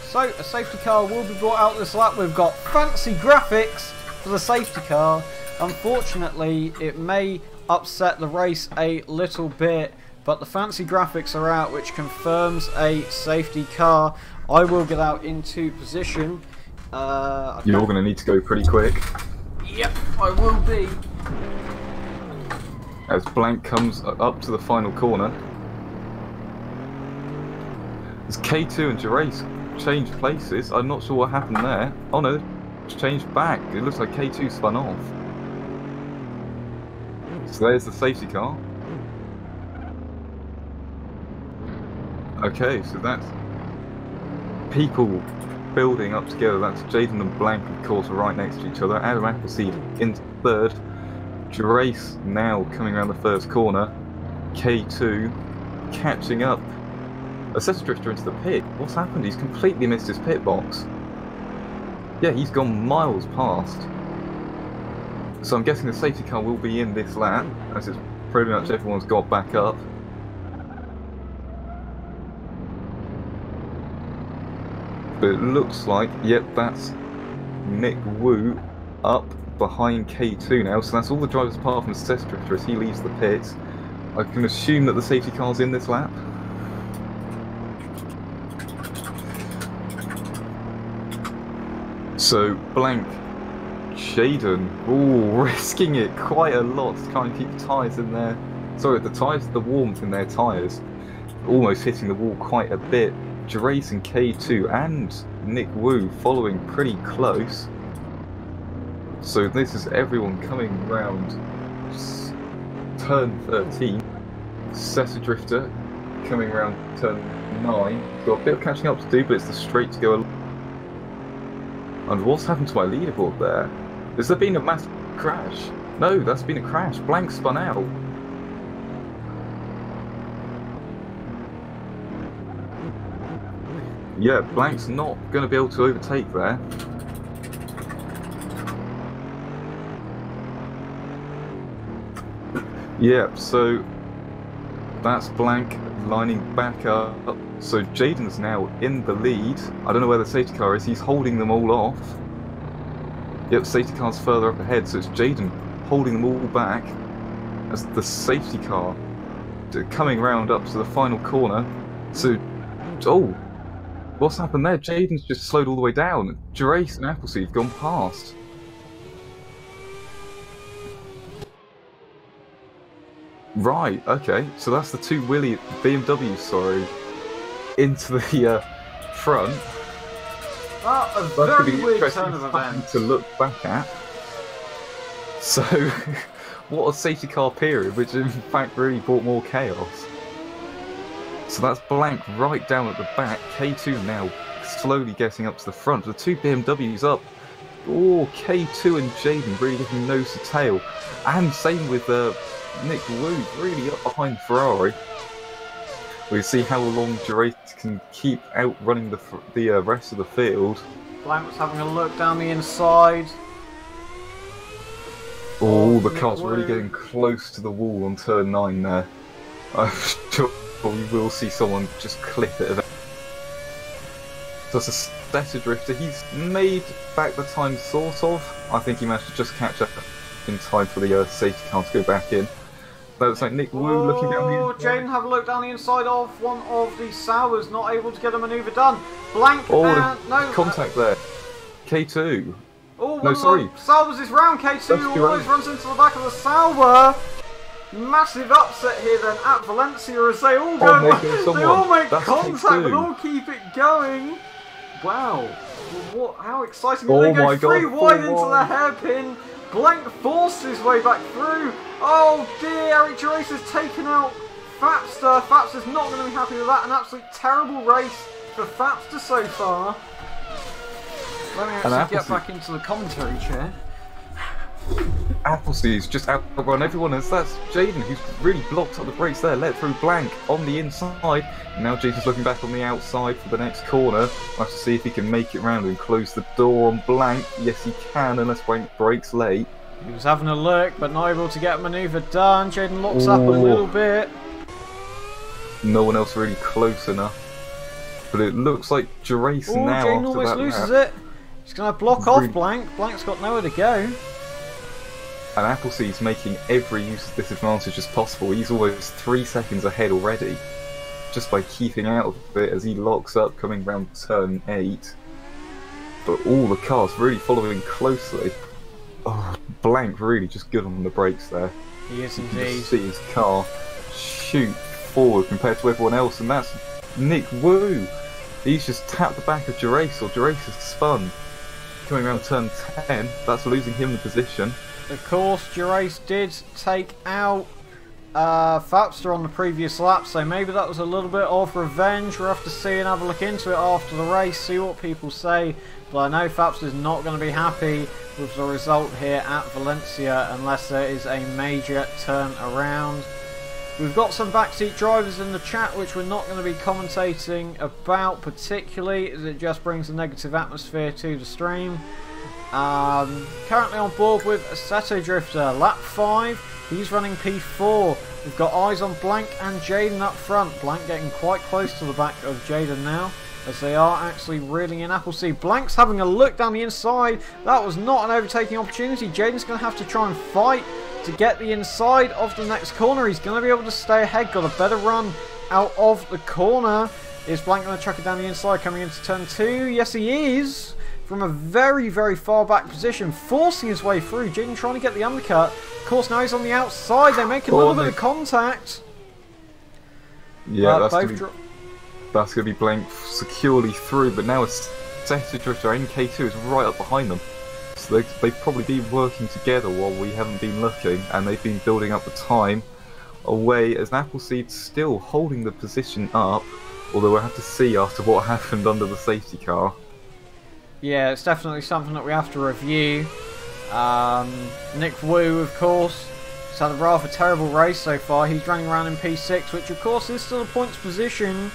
So, a safety car will be brought out this lap. We've got fancy graphics for the safety car. Unfortunately, it may upset the race a little bit, but the fancy graphics are out, which confirms a safety car. I will get out into position. You're going to need to go pretty quick. Yep, I will be. As Blank comes up to the final corner. As K2 and Gerace change places. I'm not sure what happened there. Oh no, it's changed back. It looks like K2 spun off. So there's the safety car. Okay, so that's people building up together. That's Jaden and Blank, of course, are right next to each other. Adam Appleseed in third. Gerace now coming around the first corner. K2 catching up. Assetto Drifter into the pit. What's happened? He's completely missed his pit box. Yeah, he's gone miles past. So I'm guessing the safety car will be in this lap, as it's pretty much everyone's got back up. But it looks like, yep, that's Nick Wu up behind K2 now, so that's all the drivers apart from Assetto Drifter as he leaves the pit. I can assume that the safety car's in this lap. So, Blank, Jaden, ooh, risking it quite a lot to try and keep the tyres in there. Sorry, the warmth in their tyres. Almost hitting the wall quite a bit. Gerace and K2 and Nick Wu following pretty close. So this is everyone coming round turn 13. Assetto Drifter coming round turn 9. Got a bit of catching up to do, but it's the straight to go along. And what's happened to my leaderboard there? Has there been a massive crash? No, that's been a crash. Blank spun out. Yeah, Blank's not going to be able to overtake there. Yeah, so that's Blank lining back up. So Jaden's now in the lead. I don't know where the safety car is. He's holding them all off. Yep, safety car's further up ahead, so it's Jaden holding them all back as the safety car coming round up to the final corner. So, oh, what's happened there? Jaden's just slowed all the way down. Gerace and Appleseed have gone past. Right, okay, so that's the two BMWs, sorry, into the front. Oh, a very weird turn of events to look back at. So, what a safety car period, which in fact really brought more chaos. So that's Blank right down at the back. K2 now slowly getting up to the front. The two BMWs up. Oh, K2 and Jaden really getting nose to tail. And same with Nick Wu really up behind Ferrari. We'll see how long Gerace can keep outrunning the rest of the field. Blank was having a look down the inside. Oh, the car's really getting close to the wall on turn 9 there. I'm sure we will see someone just clip it eventually. So it's a Assetto Drifter. He's made back the time, sort of. I think he managed to just catch up in time for the safety car to go back in. That was like Nick Wu looking down the Oh, inside. Jaden have a look down the inside of one of the Sours, not able to get a manoeuvre done. Blank Oh, and no contact there. K2. Oh, No, sorry. Salvers is round. K2 always runs into the back of the Sauber. Massive upset here then at Valencia as they all go. They all make contact but all keep it going. Wow. Well, how exciting. They go three wide into the hairpin. Blank forced his way back through. Oh dear, Eric Gerace has taken out Fapster. Fapster's not going to be happy with that. An absolute terrible race for Fapster so far. Let me actually get back into the commentary chair. Appleseed's just outrun everyone, and that's Jaden, who's really blocked up the brakes there, let through Blank on the inside. Now Jaden's looking back on the outside for the next corner. We'll have to see if he can make it round and close the door on Blank. Yes, he can, unless Blank brakes late. He was having a look, but not able to get a manoeuvre done. Jaden locks up a little bit. No one else really close enough. But it looks like Gerace now Jaden almost loses it. He's going to block off Blank. Blank's got nowhere to go. And Appleseed's making every use of this advantage as possible. He's almost 3 seconds ahead already, just by keeping out of it as he locks up coming round turn 8. But all the cars really following closely. Oh, Blank really just good on the brakes there. He is indeed. You can see his car shoot forward compared to everyone else, and that's Nick Wu. He's just tapped the back of Gerace, or Gerace has spun. Coming around turn 10, that's losing him the position. Of course, Gerace did take out Fapster on the previous lap, so maybe that was a little bit of revenge. We'll have to see and have a look into it after the race, see what people say. But I know Fapster's not going to be happy with the result here at Valencia unless there is a major turn around. We've got some backseat drivers in the chat which we're not going to be commentating about particularly, as it just brings a negative atmosphere to the stream. Currently on board with Assetto Drifter, lap 5, he's running P4. We've got eyes on Blank and Jaden up front. Blank getting quite close to the back of Jaden now, as they are actually reeling in Appleseed. Blank's having a look down the inside. That was not an overtaking opportunity. Jaden's going to have to try and fight to get the inside of the next corner. He's going to be able to stay ahead, got a better run out of the corner. Is Blank going to chuck it down the inside coming into turn 2? Yes, he is. From a very, very far back position, forcing his way through. Jaden trying to get the undercut. Of course, now he's on the outside. They make a little bit of contact. Yeah, that's going to be Blank securely through, but now it's Assetto Drifter and K2 is right up behind them. So they've probably been working together while we haven't been looking, and they've been building up the time away as Appleseed's still holding the position up, although we'll have to see after what happened under the safety car. Yeah, it's definitely something that we have to review. Nick Wu, of course, has had a rather terrible race so far. He's running around in P6, which of course is still a points position.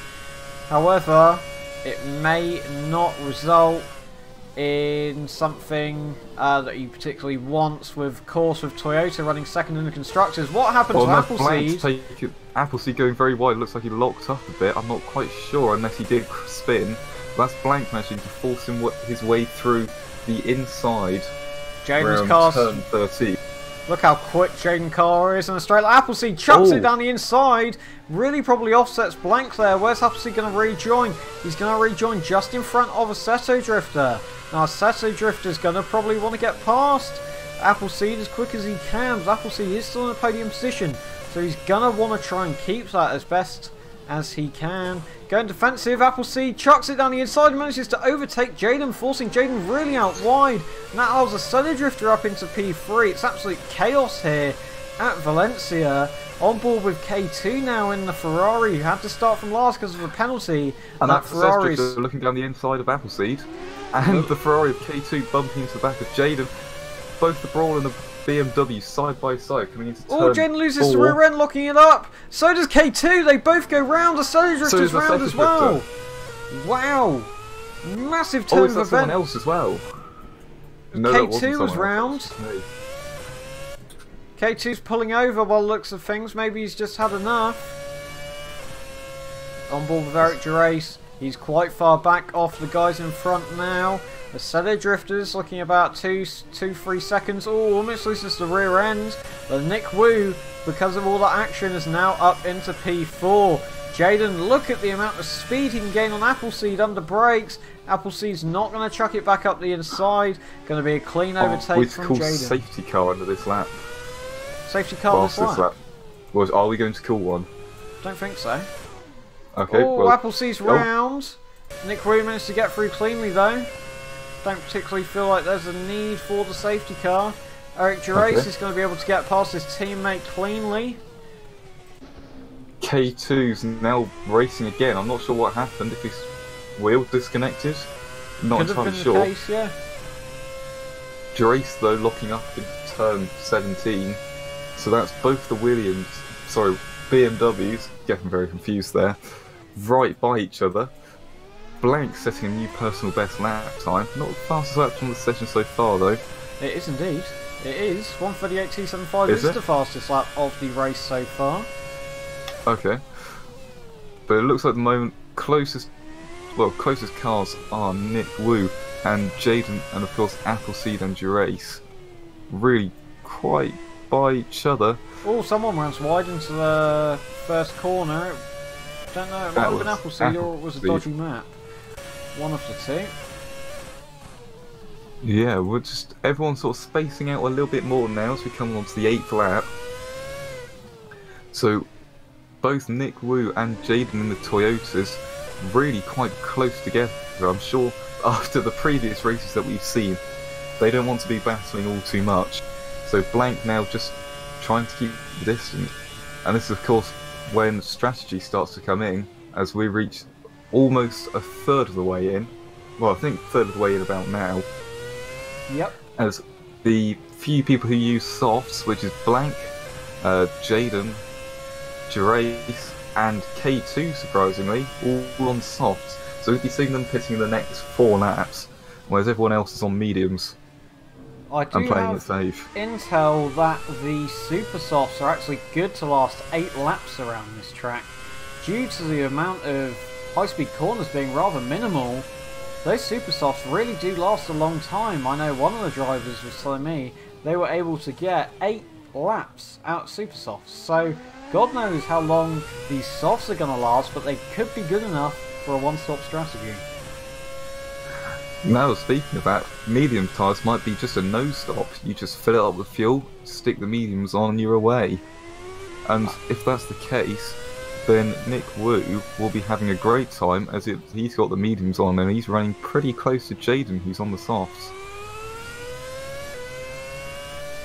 However, it may not result in something that he particularly wants, with course with Toyota running second in the Constructors. What happened to Appleseed? Appleseed going very wide, looks like he locked up a bit. I'm not quite sure unless he did spin. That's Blank managing to force his way through the inside. Jaden's car. Turn 13. Look how quick Jaden Carr is in a straight line. Appleseed chucks it down the inside. Really probably offsets Blank there. Where's Appleseed going to rejoin? He's going to rejoin just in front of Assetto Drifter. Now Assetto Drifter's going to probably want to get past Appleseed as quick as he can. But Appleseed is still in a podium position, so he's going to want to try and keep that as best as he can. Going defensive, Appleseed chucks it down the inside and manages to overtake Jaden, forcing Jaden really out wide. And that allows Assetto Drifter up into P3. It's absolute chaos here at Valencia. On board with K2 now in the Ferrari, who had to start from last because of a penalty. And that Ferrari's looking down the inside of Appleseed. And the Ferrari of K2 bumping into the back of Jaden. Both the Brawl and the BMW side by side coming into turn 4. Jaden loses the rear end, locking it up. So does K2. They both go round. Assetto Drifter's round as well. Wow. Massive turn of events. Someone else as well. No, K2 was round. K2's pulling over by the looks of things. Maybe he's just had enough. On board with Eric Gerace. He's quite far back off the guys in front now. Assetto Drifters looking about 2-3 seconds. Oh, almost loses the rear end. But Nick Wu because of all the action, is now up into P4. Jaden, look at the amount of speed he can gain on Appleseed under brakes. Appleseed's not going to chuck it back up the inside. Going to be a clean overtake from call Jaden. Safety car under this lap. Safety car this lap? Well, are we going to call one? Don't think so. Okay. Oh, well, Appleseed's round. Nick Wu managed to get through cleanly though. Don't particularly feel like there's a need for the safety car. Eric Gerace is going to be able to get past his teammate cleanly. K2's now racing again. I'm not sure what happened, if his wheel disconnected. Not entirely sure. Could have been the case, yeah. Gerace, though, locking up into turn 17. So that's both the BMWs, getting very confused there, right by each other. Blank setting a new personal best lap time. Not the fastest lap on the session so far, though. It is indeed. It is. 1:38.275 is the fastest lap of the race so far. Okay. But it looks like the moment closest cars are Nick Wu and Jaden, and of course Appleseed and Gerace. Really quite by each other. Oh, someone runs wide into the first corner. Don't know, it might have been Appleseed or it was a dodgy map. One of the two. Yeah, everyone's sort of spacing out a little bit more now as we come on to the 8th lap. So both Nick Wu and Jaden in the Toyotas really quite close together. I'm sure after the previous races that we've seen, they don't want to be battling all too much. So Blank now just trying to keep the distance. And this is of course when strategy starts to come in, as we reach almost a third of the way in. Well, I think a third of the way in about now. Yep. As the few people who use softs, which is Blank, Jaden, Gerace, and K2, surprisingly, all on softs. So we'll be seeing them pitting the next 4 laps, whereas everyone else is on mediums. I do playing it safe. Intel that the super softs are actually good to last 8 laps around this track. Due to the amount of high-speed corners being rather minimal, those super softs really do last a long time. I know one of the drivers was telling me they were able to get 8 laps out of super softs. So God knows how long these softs are going to last, but they could be good enough for a one-stop strategy. Now, speaking of that, medium tyres might be just a no-stop. You just fill it up with fuel, stick the mediums on, and you're away. And if that's the case, then Nick Wu will be having a great time, as he's got the mediums on and he's running pretty close to Jaden, who's on the softs.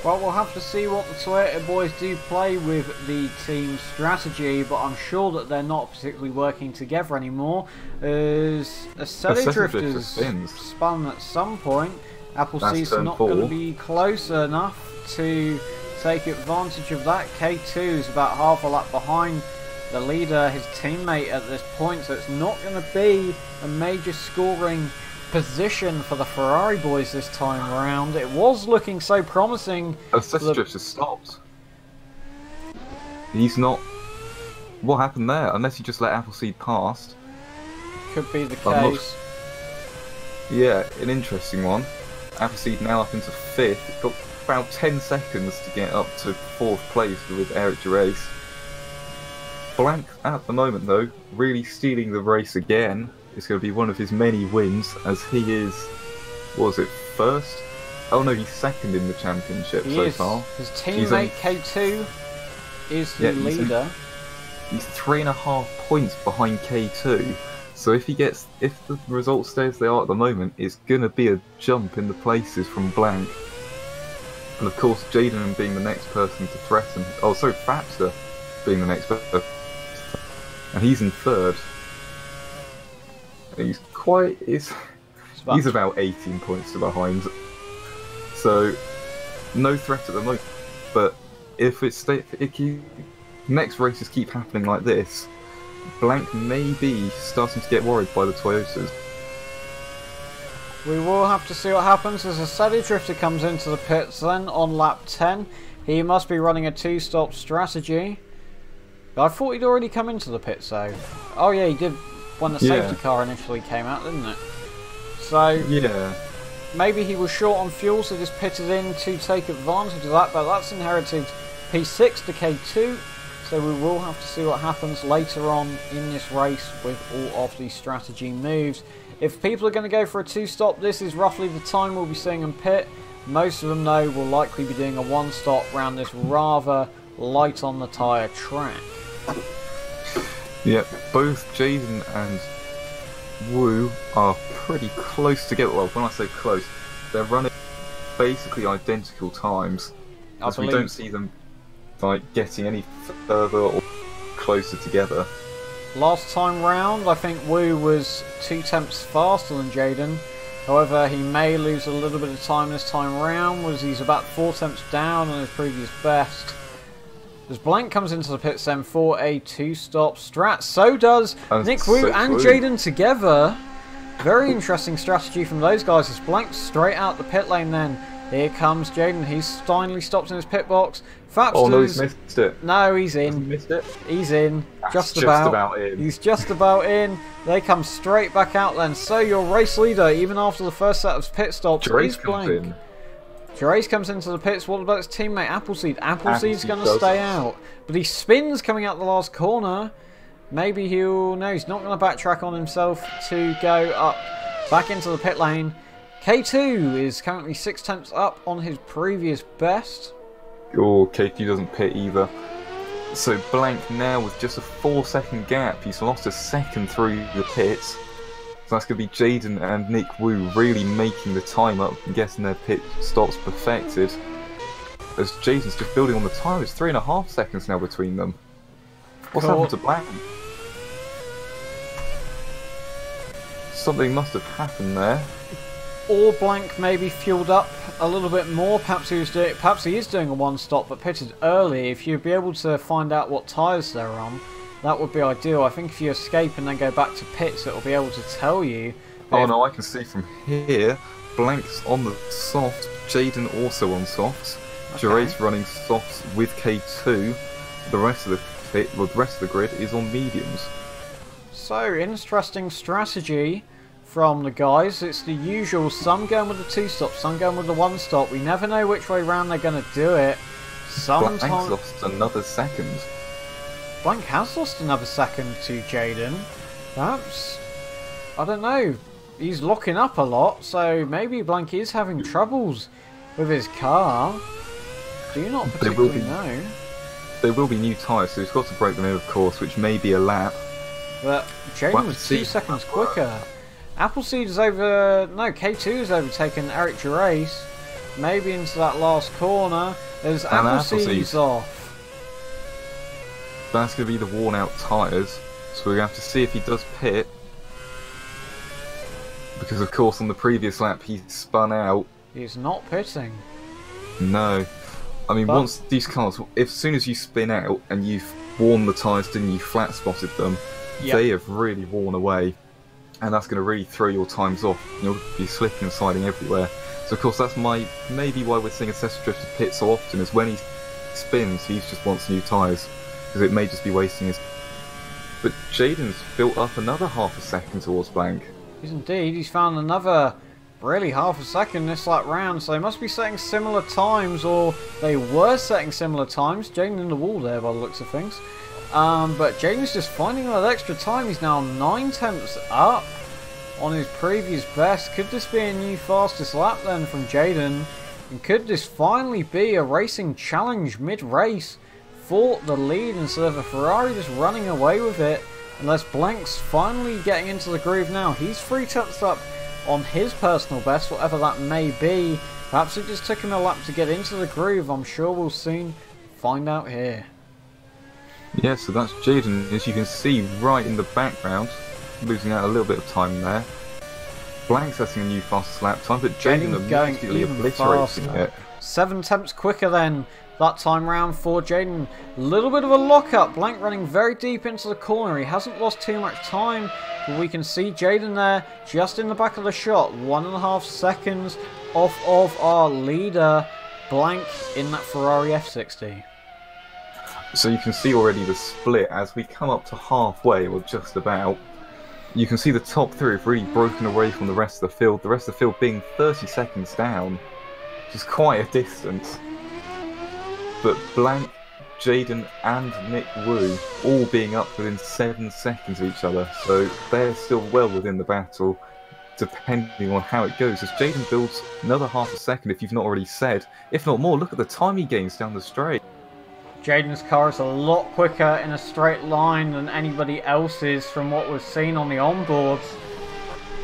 Well, we'll have to see what the Toyota boys do play with the team strategy, but I'm sure that they're not particularly working together anymore, as Assetto Drifters spun at some point. Appleseed's not going to be close enough to take advantage of that. K2 is about half a lap behind the leader, his teammate at this point, so it's not going to be a major scoring position for the Ferrari boys this time around. It was looking so promising. Assetto Drifters stopped. He's not... What happened there? Unless he just let Appleseed past. Could be the case. Yeah, an interesting one. Appleseed now up into 5th. Got about 10 seconds to get up to 4th place with Eric Gerace. Blank at the moment though, really stealing the race again. It's going to be one of his many wins, as he is, what was it, 1st? Oh no, he's 2nd in the championship so far. His teammate K2 is the leader. He's 3.5 points behind K2. So if the results stay as they are at the moment, it's going to be a jump in the places from Blank. And of course, Jaden being the next person to threaten. Oh, sorry, Fapster being the next person. And he's in 3rd. He's about 18 points to behind. So no threat at the moment. But if next races keep happening like this, Blank may be starting to get worried by the Toyotas. We will have to see what happens as Assetto Drifter comes into the pits then on lap 10. He must be running a 2-stop strategy. I thought he'd already come into the pits though. Oh yeah, he did when the safety car initially came out, didn't it? So yeah, maybe he was short on fuel, so just pitted in to take advantage of that, but that's inherited P6 to K2, so we will have to see what happens later on in this race with all of these strategy moves. If people are going to go for a 2-stop, this is roughly the time we'll be seeing them pit. Most of them, though, will likely be doing a 1-stop around this rather light on the tyre track. Yeah, both Jaden and Wu are pretty close together. Well, when I say close, they're running basically identical times. As we don't see them like getting any further or closer together. Last time round, I think Wu was 2 tenths faster than Jaden. However, he may lose a little bit of time this time round, as he's about 4 tenths down on his previous best. As Blank comes into the pits then for a 2-stop strat, so does Nick Wu and Jaden together. Very interesting strategy from those guys as Blank straight out the pit lane then. Here comes Jaden, he's finally stopped in his pit box. Oh no, he's missed it. No, he's in. He missed it? He's in. That's just about in. He's just about in. They come straight back out then. So your race leader, even after the first set of pit stops, is Blank. CRS comes into the pits. What about his teammate Appleseed? Appleseed's going to stay out. But he spins coming out the last corner. Maybe he'll... No, he's not going to backtrack on himself to go up back into the pit lane. K2 is currently 6 tenths up on his previous best. Oh, K2 doesn't pit either. So Blank now with just a 4-second gap. He's lost a second through the pits. So that's going to be Jaden and Nick Wu really making the time up and getting their pit stops perfected. As Jaden's just building on the time, it's 3.5 seconds now between them. What's happened to Blank? Something must have happened there. Or Blank maybe fueled up a little bit more. Perhaps he is doing a 1-stop but pitted early. If you'd be able to find out what tyres they're on, that would be ideal. I think if you escape and then go back to pits, it'll be able to tell you. Oh no, I can see from here. Blank's on the soft, Jaden also on soft. Okay. CRS running softs with K2. The rest of the grid is on mediums. So interesting strategy from the guys. It's the usual, some going with the 2-stop, some going with the 1-stop. We never know which way round they're going to do it. Blank's lost another second. Blank has lost another second to Jaden. Perhaps, I don't know, he's locking up a lot, so maybe Blank is having troubles with his car. Do you not particularly know? There will be new tyres, so he's got to break them in, of course, which may be a lap. But Jaden was 2 seconds quicker. Appleseed is over... No, K2 has overtaken Eric CRS. Maybe into that last corner. As Appleseed's off. That's going to be the worn out tyres. So we're going to have to see if he does pit. Because of course on the previous lap he spun out. He's not pitting. No. I mean, once these cars... As soon as you spin out and you've worn the tyres, didn't you flat spotted them, they have really worn away. And that's going to really throw your times off. You'll be slipping and sliding everywhere. So of course that's maybe why we're seeing Assetto drift to pit so often, is when he spins he just wants new tyres. Because it may just be wasting his... But Jaden's built up another half a second towards Blank. He's indeed. He's found another really half a second this lap round, so they must be setting similar times, or they were setting similar times. Jaden in the wall there by the looks of things. But Jaden's just finding that extra time. He's now 9 tenths up on his previous best. Could this be a new fastest lap then from Jaden? And could this finally be a racing challenge mid-race for the lead instead of a Ferrari just running away with it? Unless Blank's finally getting into the groove now. He's 3 tenths up on his personal best, whatever that may be. Perhaps it just took him a lap to get into the groove. I'm sure we'll soon find out here. Yeah, so that's Jaden, as you can see right in the background, losing out a little bit of time there. Blank setting a new fastest lap time, but Jaden immediately obliterating it. 7 tenths quicker then that time round for Jaden. A little bit of a lock-up. Blank running very deep into the corner. He hasn't lost too much time, but we can see Jaden there just in the back of the shot. 1.5 seconds off of our leader, Blank, in that Ferrari F60. So you can see already the split as we come up to halfway, or just about. You can see the top 3 have really broken away from the rest of the field. The rest of the field being 30 seconds down, which is quite a distance. But Blank Jaden and Nick Wu all being up within 7 seconds of each other, so they're still well within the battle, depending on how it goes. As Jaden builds another half a second, if you've not already said, if not more, look at the time he gains down the straight. Jaden's car is a lot quicker in a straight line than anybody else's from what we've seen on the onboards.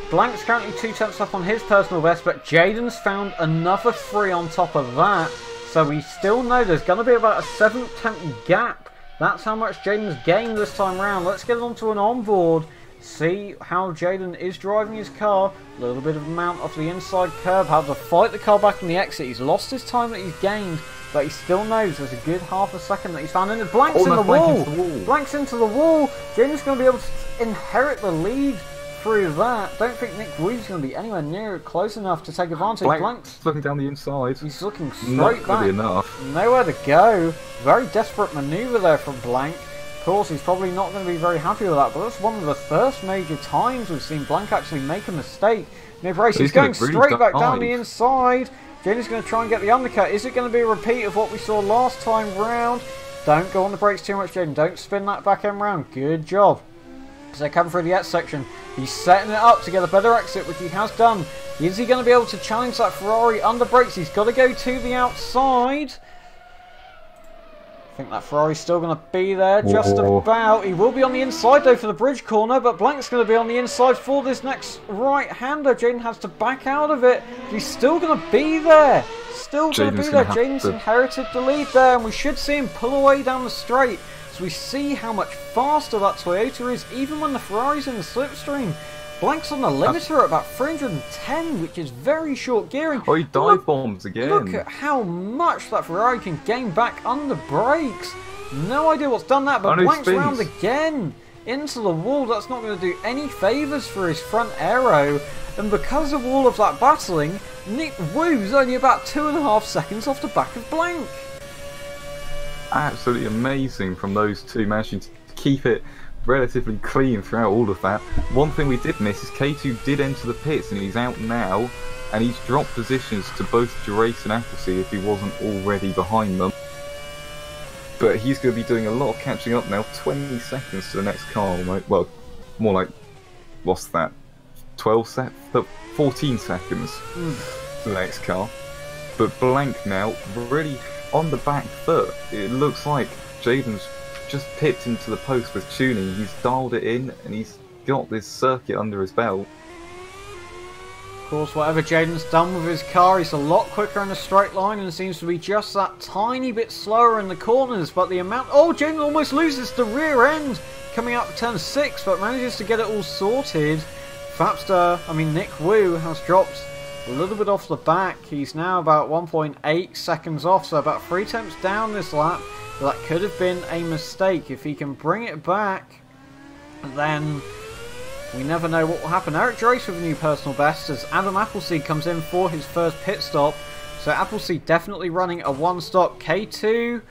Blank's currently 2 tenths up on his personal best, but Jaden's found another 3 on top of that. So we still know there's going to be about a 7-tenth gap. That's how much Jaden's gained this time round. Let's get onto an onboard. See how Jaden is driving his car. A little bit of amount off the inside curb. How to fight the car back on the exit. He's lost his time that he's gained, but he still knows there's a good half a second that he's found. And Blank's in the wall. Blank's into the wall. Jaden's going to be able to inherit the lead through that. Don't think Nick Wu's going to be anywhere near close enough to take advantage. Blank's looking down the inside. He's looking straight Not back. gonna be enough. Nowhere to go. Very desperate manoeuvre there from Blank. Of course, he's probably not going to be very happy with that, but that's one of the first major times we've seen Blank actually make a mistake. Mid-race, he's going straight back down the inside. Jaden's going to try and get the undercut. Is it going to be a repeat of what we saw last time round? Don't go on the brakes too much, Jaden. Don't spin that back end round. Good job. As they come through the S section, he's setting it up to get a better exit, which he has done. Is he going to be able to challenge that Ferrari under brakes? He's got to go to the outside. I think that Ferrari's still going to be there, just about. He will be on the inside, though, for the bridge corner, but Blank's going to be on the inside for this next right-hander. Jaden has to back out of it, but he's still going to be there. Still going to be there. Jaden's inherited the lead there, and we should see him pull away down the straight. So we see how much faster that Toyota is, even when the Ferrari's in the slipstream. Blank's on the limiter at about 310, which is very short gearing. Oh, he dive bombs again. Look at how much that Ferrari can gain back under brakes. No idea what's done that, but Blank's round again into the wall. That's not going to do any favours for his front aero. And because of all of that battling, Nick Wu's only about 2.5 seconds off the back of Blank. Absolutely amazing from those two, managing to keep it relatively clean throughout all of that. One thing we did miss is K2 did enter the pits and he's out now, and he's dropped positions to both Gerace and Appleseed if he wasn't already behind them. But he's going to be doing a lot of catching up now. 20 seconds to the next car, well, more like, what's that, 14 seconds to the next car. But Blank now really on the back foot. It looks like Jaden's just pipped into the post with tuning. He's dialed it in and he's got this circuit under his belt. Of course, whatever Jaden's done with his car, he's a lot quicker in a straight line and seems to be just that tiny bit slower in the corners. But the amount... Oh, Jaden almost loses the rear end coming out of turn 6, but manages to get it all sorted. Nick Wu has dropped a little bit off the back. He's now about 1.8 seconds off, so about 3 tenths down this lap. That could have been a mistake. If he can bring it back, then we never know what will happen. Eric Gerace with a new personal best as Adam Appleseed comes in for his first pit stop. So Appleseed definitely running a one-stop. K2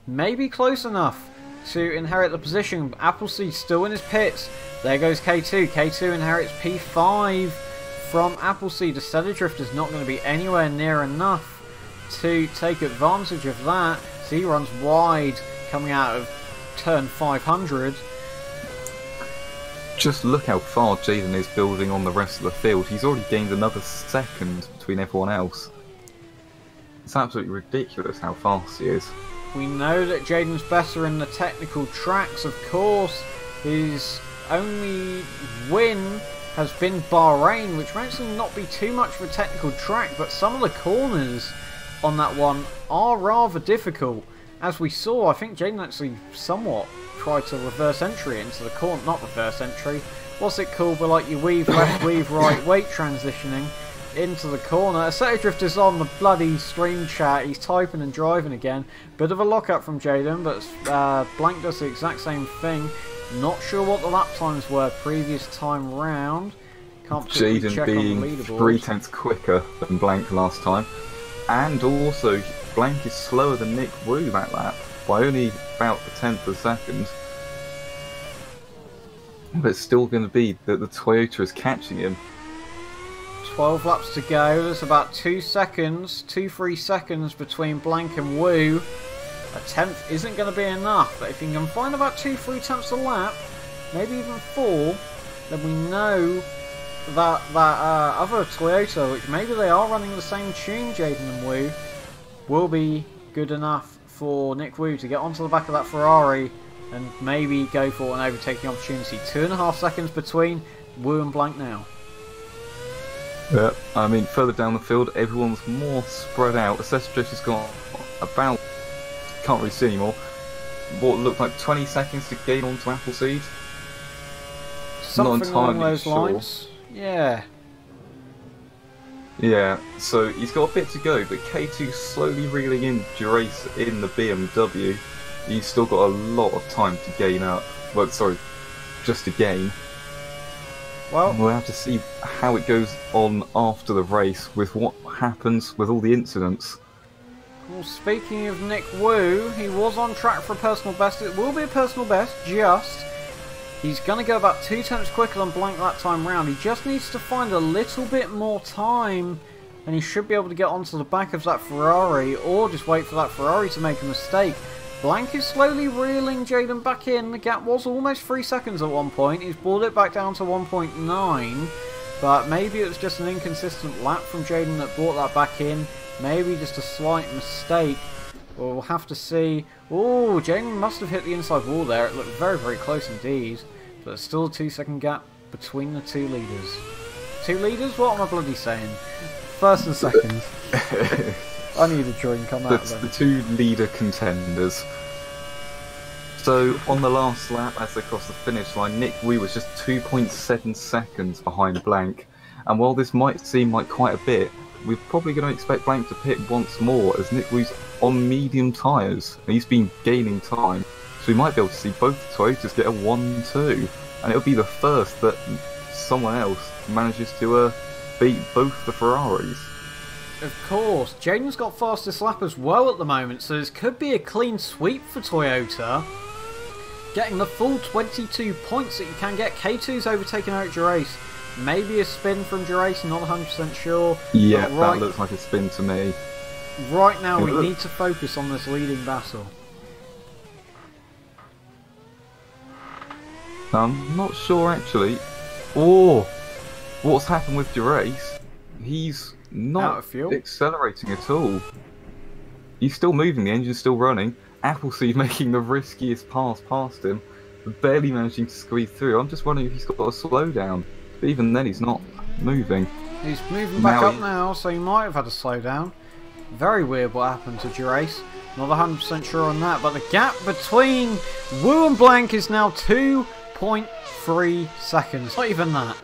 maybe close enough to inherit the position. Appleseed still in his pits. There goes K2. K2 inherits P5 from Appleseed. Assetto Drift is not going to be anywhere near enough to take advantage of that. So he runs wide coming out of turn 500. Just look how far Jaden is building on the rest of the field. He's already gained another second between everyone else. It's absolutely ridiculous how fast he is. We know that Jaden's better in the technical tracks, of course. His only win has been Bahrain, which might actually not be too much of a technical track, but some of the corners on that one are rather difficult. As we saw, I think Jaden actually somewhat tried to reverse entry into the corner. Not reverse entry. What's it called? But like you weave left, weave right, weight transitioning into the corner. Assetto Drift is on the bloody stream chat. He's typing and driving again. Bit of a lock-up from Jaden, but Blank does the exact same thing. Not sure what the lap times were previous time round. Can't particularly check on the leaderboard. Jaden being 3 tenths quicker than Blank last time. And also, Blank is slower than Nick Wu that lap by only about a tenth of a second. But it's still going to be that the Toyota is catching him. 12 laps to go. There's about 2 seconds, 2-3 seconds between Blank and Wu. A tenth isn't going to be enough, but if you can find about 2-3 tenths a lap, maybe even 4, then we know that other Toyota, which maybe they are running the same tune, Jaden and Wu, will be good enough for Nick Wu to get onto the back of that Ferrari and maybe go for an overtaking opportunity. 2.5 seconds between Wu and Blank now. Yeah, I mean, further down the field, everyone's more spread out. Assetto has got about, can't really see anymore, what looked like 20 seconds to gain onto Appleseed. Something along those lines. Yeah. Yeah, so he's got a bit to go, but K2 slowly reeling in Durace in the BMW. He's still got a lot of time to gain up. Well, sorry, just to gain. Well, we'll have to see how it goes on after the race with what happens with all the incidents. Well, speaking of Nick Wu, he was on track for a personal best. It will be a personal best, just. He's going to go about 2 tenths quicker than Blank that time round. He just needs to find a little bit more time and he should be able to get onto the back of that Ferrari or just wait for that Ferrari to make a mistake. Blank is slowly reeling Jaden back in. The gap was almost 3 seconds at one point. He's brought it back down to 1.9, but maybe it was just an inconsistent lap from Jaden that brought that back in. Maybe just a slight mistake. We'll have to see. Oh, Jaden must have hit the inside wall there. It looked very, very close indeed. But there's still a 2-second gap between the two leaders. 2 leaders? What am I bloody saying? First and second. I need a drink on that. That's the 2 leader contenders. So, on the last lap, as they crossed the finish line, Nick Wu was just 2.7 seconds behind Blank. And while this might seem like quite a bit, we're probably going to expect Blank to pit once more, as Nick Wu's on medium tyres, and he's been gaining time. So we might be able to see both Toyotas get a 1-2, and it'll be the first that someone else manages to beat both the Ferraris. Of course, Jaden's got fastest lap as well at the moment, so this could be a clean sweep for Toyota. Getting the full 22 points that you can get. K2's overtaken Eric Durace. Maybe a spin from Durace, not 100% sure. Yeah, that looks like a spin to me. Right now we need to focus on this leading battle. I'm not sure actually. Oh, what's happened with Durace? He's not accelerating at all. He's still moving, the engine's still running. Appleseed making the riskiest pass past him, barely managing to squeeze through. I'm just wondering if he's got a slowdown. But even then he's not moving. He's moving back up now, so he might have had a slowdown. Very weird what happened to Durace. Not 100% sure on that, but the gap between Wu and Blank is now 2.3 seconds. Not even that.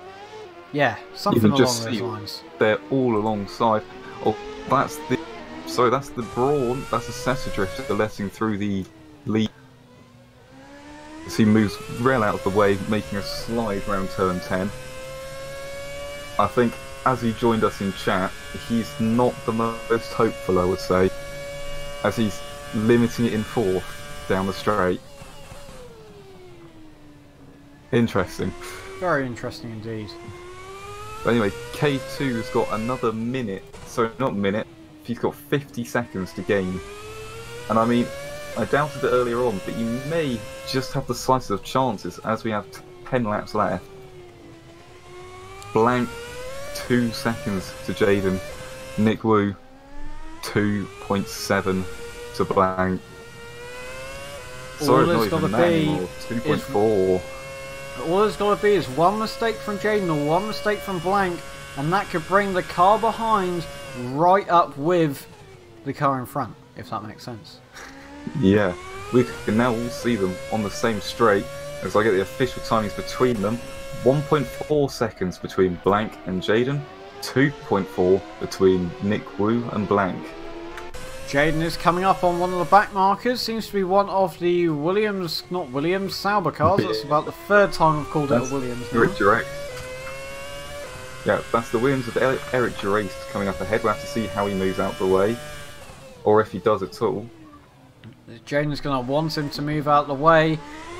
Yeah, something along those lines. They're all alongside. Oh, that's the... Sorry, that's the Brawn. That's a Assetto drifter letting through the lead. As he moves rail out of the way, making a slide round turn 10. I think, as he joined us in chat, he's not the most hopeful, I would say, as he's limiting it in 4th down the straight. Interesting. Very interesting indeed. But anyway, K2's got another minute, sorry, not minute, he's got 50 seconds to gain. And I mean, I doubted it earlier on, but you may just have the slightest of chances as we have 10 laps left. Blank 2 seconds to Jaden. Nick Wu 2.7 to Blank. Sorry, not even that anymore. 2.4. All there's got to be is one mistake from Jaden or one mistake from Blank, and that could bring the car behind right up with the car in front, if that makes sense. Yeah, we can now all see them on the same straight. As I get the official timings between them, 1.4 seconds between Blank and Jaden, 2.4 between Nick Wu and Blank. Jaden is coming up on one of the back markers. Seems to be one of the Williams, not Williams, Sauber cars. That's about the 3rd time I've called it a Williams. Eric Durace. Yeah, that's the Williams of Eric Durace coming up ahead. We'll have to see how he moves out the way, or if he does at all. Jaden's going to want him to move out the way.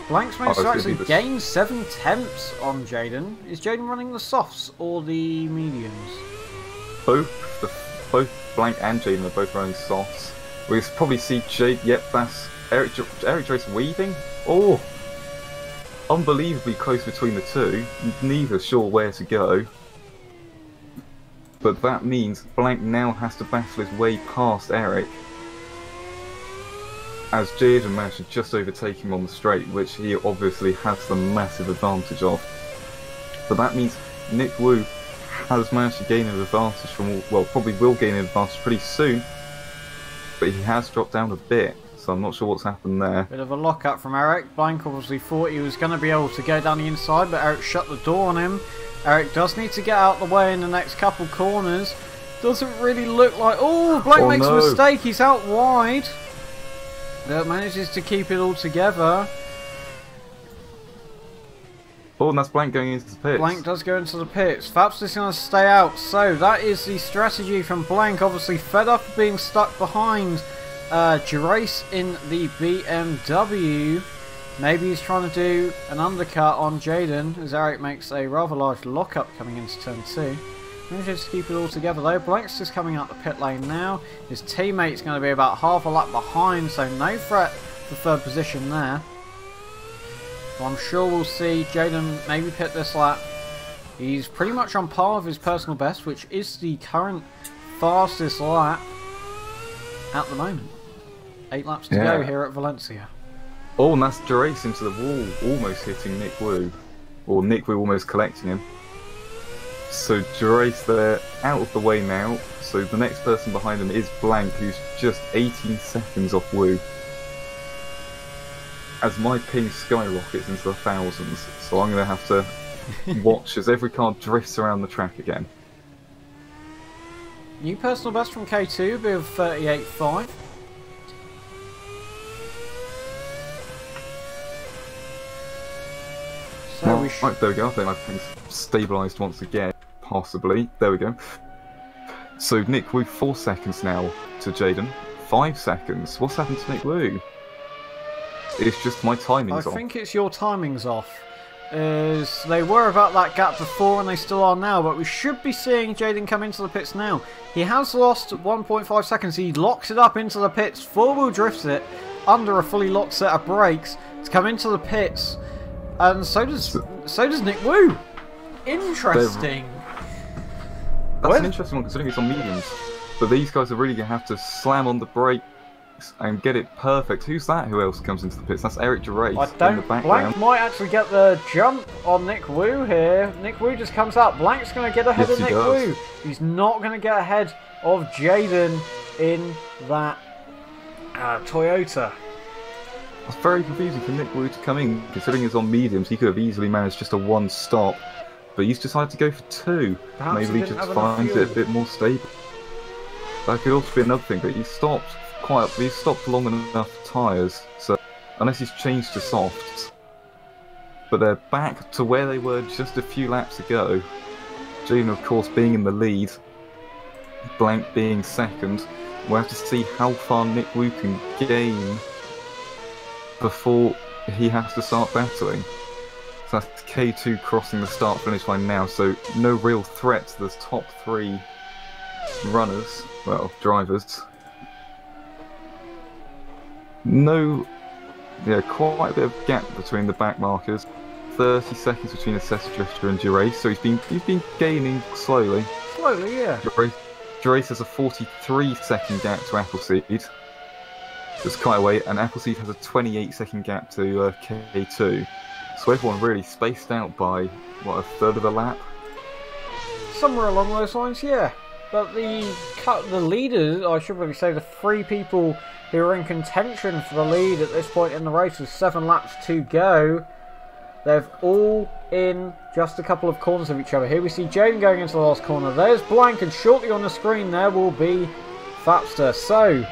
Blank's managed to actually gain 7 tenths on Jaden. Is Jaden running the softs or the mediums? Both Blank and Jaden are both running softs. We'll probably see Jade. Yep, that's Eric Drace weaving. Oh, unbelievably close between the two. Neither sure where to go. But that means Blank now has to battle his way past Eric, as Jaden managed to just overtake him on the straight, which he obviously has the massive advantage of. But that means Nick Wu has managed to gain an advantage from, well, probably will gain an advantage pretty soon, but he has dropped down a bit, so I'm not sure what's happened there. Bit of a lock-up from Eric. Blank obviously thought he was going to be able to go down the inside, but Eric shut the door on him. Eric does need to get out of the way in the next couple corners. Doesn't really look like... Oh, Blank makes a mistake. He's out wide. But manages to keep it all together. Oh, and that's Blank going into the pits. Blank does go into the pits. Faps is going to stay out. So that is the strategy from Blank. Obviously fed up of being stuck behind Gerace in the BMW. Maybe he's trying to do an undercut on Jaden as Eric makes a rather large lockup coming into turn 2. Manages to keep it all together though. Blank's just coming out the pit lane now. His teammate's going to be about half a lap behind, so no threat for third position there. Well, I'm sure we'll see Jaden maybe pit this lap. He's pretty much on par with his personal best, which is the current fastest lap at the moment. 8 laps to go here at Valencia. Oh, and that's Gerace into the wall, almost hitting Nick Wu. Or Nick Wu almost collecting him. So Gerace there, out of the way now. So the next person behind him is Blank, who's just 18 seconds off Wu. As my ping skyrockets into the thousands, so I'm going to have to watch as every car drifts around the track again. New personal best from K2, be of 38.5. So right, there we go. I think my ping's stabilised once again, possibly. There we go. So Nick Wu 4 seconds now to Jaden. 5 seconds. What's happened to Nick Wu? It's just my timing's off. I think it's your timing's off. As they were about that gap before and they still are now, but we should be seeing Jaden come into the pits now. He has lost 1.5 seconds. He locks it up into the pits, 4-wheel drifts it under a fully locked set of brakes to come into the pits. And so does Nick Wu. Interesting. That's an interesting one considering it's on mediums. But these guys are really going to have to slam on the brakes and get it perfect. Who's that? Who else comes into the pits? That's Eric Gerace in the background. Blank might actually get the jump on Nick Wu here. Nick Wu just comes out. Blank's going to get ahead of Nick Wu. He's not going to get ahead of Jaden in that Toyota. It's very confusing for Nick Wu to come in, considering he's on mediums. He could have easily managed just a 1 stop, but he's decided to go for 2. Perhaps maybe he just finds it a bit more stable. That could also be another thing, but he stopped long enough tyres, so unless he's changed to softs. But they're back to where they were just a few laps ago. Jaden, of course, being in the lead, Blank being second. We'll have to see how far Nick Wu can gain before he has to start battling. So that's K2 crossing the start-finish line now, so no real threat to the top 3 runners, well, drivers. Quite a bit of gap between the back markers. 30 seconds between Assetto Drifter and Gerace, so he's been gaining slowly. Slowly, yeah. Gerace has a 43-second gap to Appleseed. It's quite away, and Appleseed has a 28-second gap to K2. So everyone really spaced out by, what, a third of a lap? Somewhere along those lines, yeah. But the leaders, I should really say, the 3 people who are in contention for the lead at this point in the race with 7 laps to go, they're all in just a couple of corners of each other. Here we see Jaden going into the last corner. There's Blank, and shortly on the screen there will be Fapster. So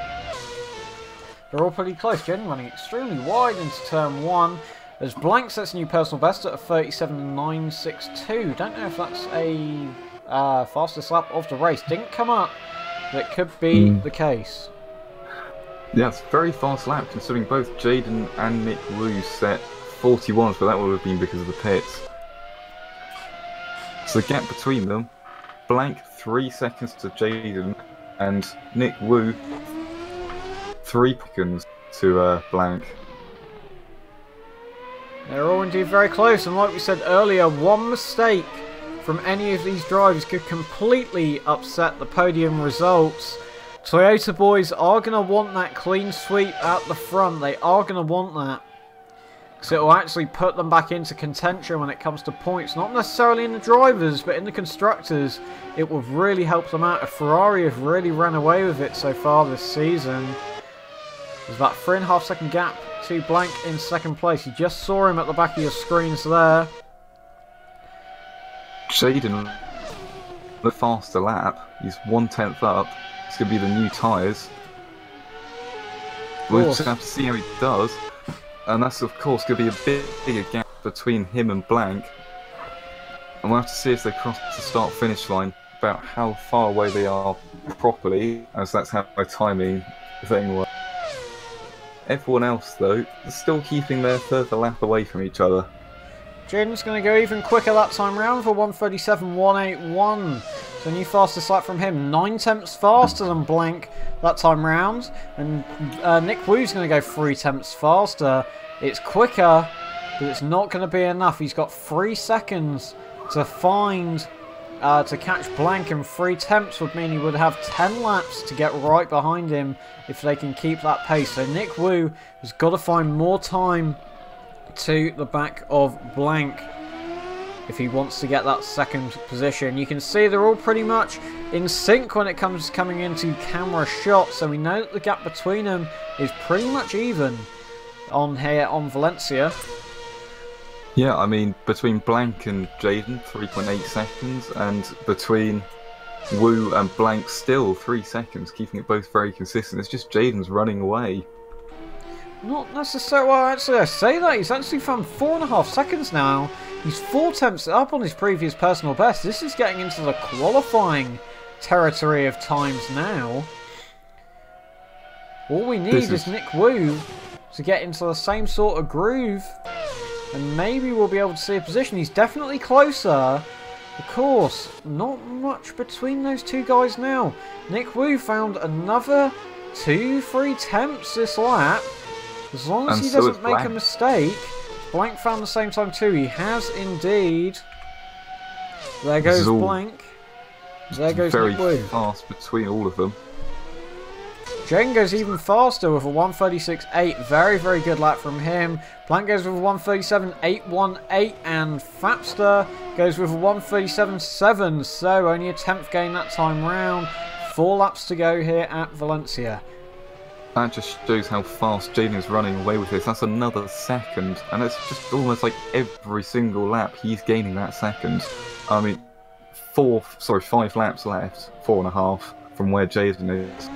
they're all pretty close. Jaden running extremely wide into turn 1. As Blank sets a new personal best at a 37.962. Don't know if that's a fastest lap of the race. Didn't come up, but it could be the case. Yeah, it's a very fast lap considering both Jaden and Nick Wu set 41s, but that would have been because of the pits. So the gap between them, Blank 3 seconds to Jaden, and Nick Wu 3 seconds to Blank. They're all indeed very close, and like we said earlier, one mistake from any of these drivers could completely upset the podium results. Toyota boys are going to want that clean sweep at the front. They are going to want that, because it will actually put them back into contention when it comes to points. Not necessarily in the drivers, but in the constructors. It will really help them out. Ferrari have really ran away with it so far this season. There's that 3.5 second gap to Blank in second place. You just saw him at the back of your screens there. Jaden, the faster lap. He's 1/10 up. It's going to be the new tyres. We'll just have to see how he does. And that's, of course, going to be a bigger gap between him and Blank. And we'll have to see if they cross the start-finish line, about how far away they are properly, as that's how my timing thing works. Everyone else, though, is still keeping their further lap away from each other. Jaden's going to go even quicker that time round for 1:37.181. So new fastest lap from him, 9 tenths faster than Blank that time round. And Nick Wu's going to go 3 tenths faster. It's quicker, but it's not going to be enough. He's got 3 seconds to to catch Blank, and 3 tenths would mean he would have 10 laps to get right behind him if they can keep that pace. So Nick Wu has got to find more time to the back of Blank if he wants to get that second position. You can see they're all pretty much in sync when it comes coming into camera shots, so we know that the gap between them is pretty much even on here on Valencia. Yeah, I mean, between Blank and Jaden, 3.8 seconds, and between Wu and Blank, still 3 seconds, keeping it both very consistent. It's just Jaden's running away. Not necessarily. Well, actually, I say that. He's actually found 4.5 seconds now. He's 4 tenths up on his previous personal best. This is getting into the qualifying territory of times now. All we need is Nick Wu to get into the same sort of groove, and maybe we'll be able to see a position. He's definitely closer. Of course, not much between those two guys now. Nick Wu found another 2-3 tenths this lap. As long as he doesn't make a mistake. Blank found the same time too. He has indeed. There goes Blank. There goes Nick Wu. Very fast between all of them. Jaden goes even faster with a 1:36.8. Very, very good lap from him. Blank goes with a 1:37.818, and Fapster goes with a 1:37.7. So only a 10th gain that time round. 4 laps to go here at Valencia. That just shows how fast Jaden is running away with this. That's another second, and it's just almost like every single lap he's gaining that second. I mean, 5 laps left, 4.5 from where Jaden is.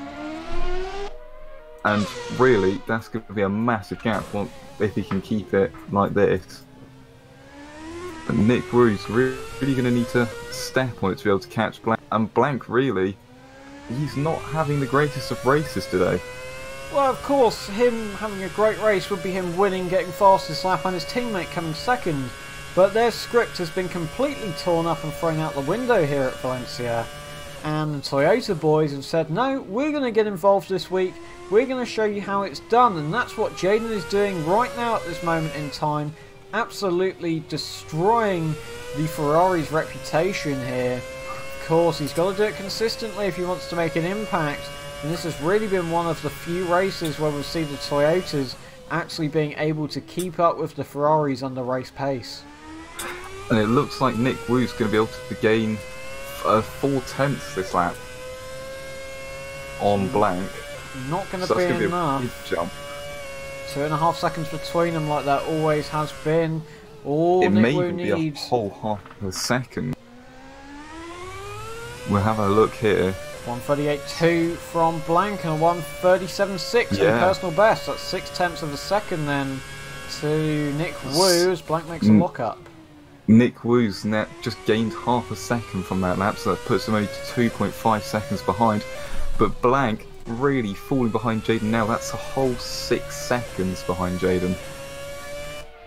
And really, that's going to be a massive gap if he can keep it like this. And Nick Wu's really going to need to step on it to be able to catch Blank. And Blank, really, he's not having the greatest of races today. Well, of course, him having a great race would be him winning, getting fastest lap, and his teammate coming second. But their script has been completely torn up and thrown out the window here at Valencia. And the Toyota boys have said, no, we're going to get involved this week. We're going to show you how it's done. And that's what Jaden is doing right now at this moment in time. Absolutely destroying the Ferrari's reputation here. Of course, he's got to do it consistently if he wants to make an impact. And this has really been one of the few races where we'll see the Toyotas actually being able to keep up with the Ferraris under race pace. And it looks like Nick Wu's going to be able to gain 4 tenths this lap on Blank. Not going to be enough. A big jump. 2.5 seconds between them, like that always has been. All it Nick may Wu even be needs. a whole half a second. We'll have a look here. 1:38.2 from Blank and a 1:37.6 for personal best. That's 6 tenths of a second then to Nick Wu as Blank makes a lock-up. Nick Wu's net just gained half a second from that lap, so that puts him only 2.5 seconds behind. But Blank really falling behind Jaden now. That's a whole 6 seconds behind Jaden.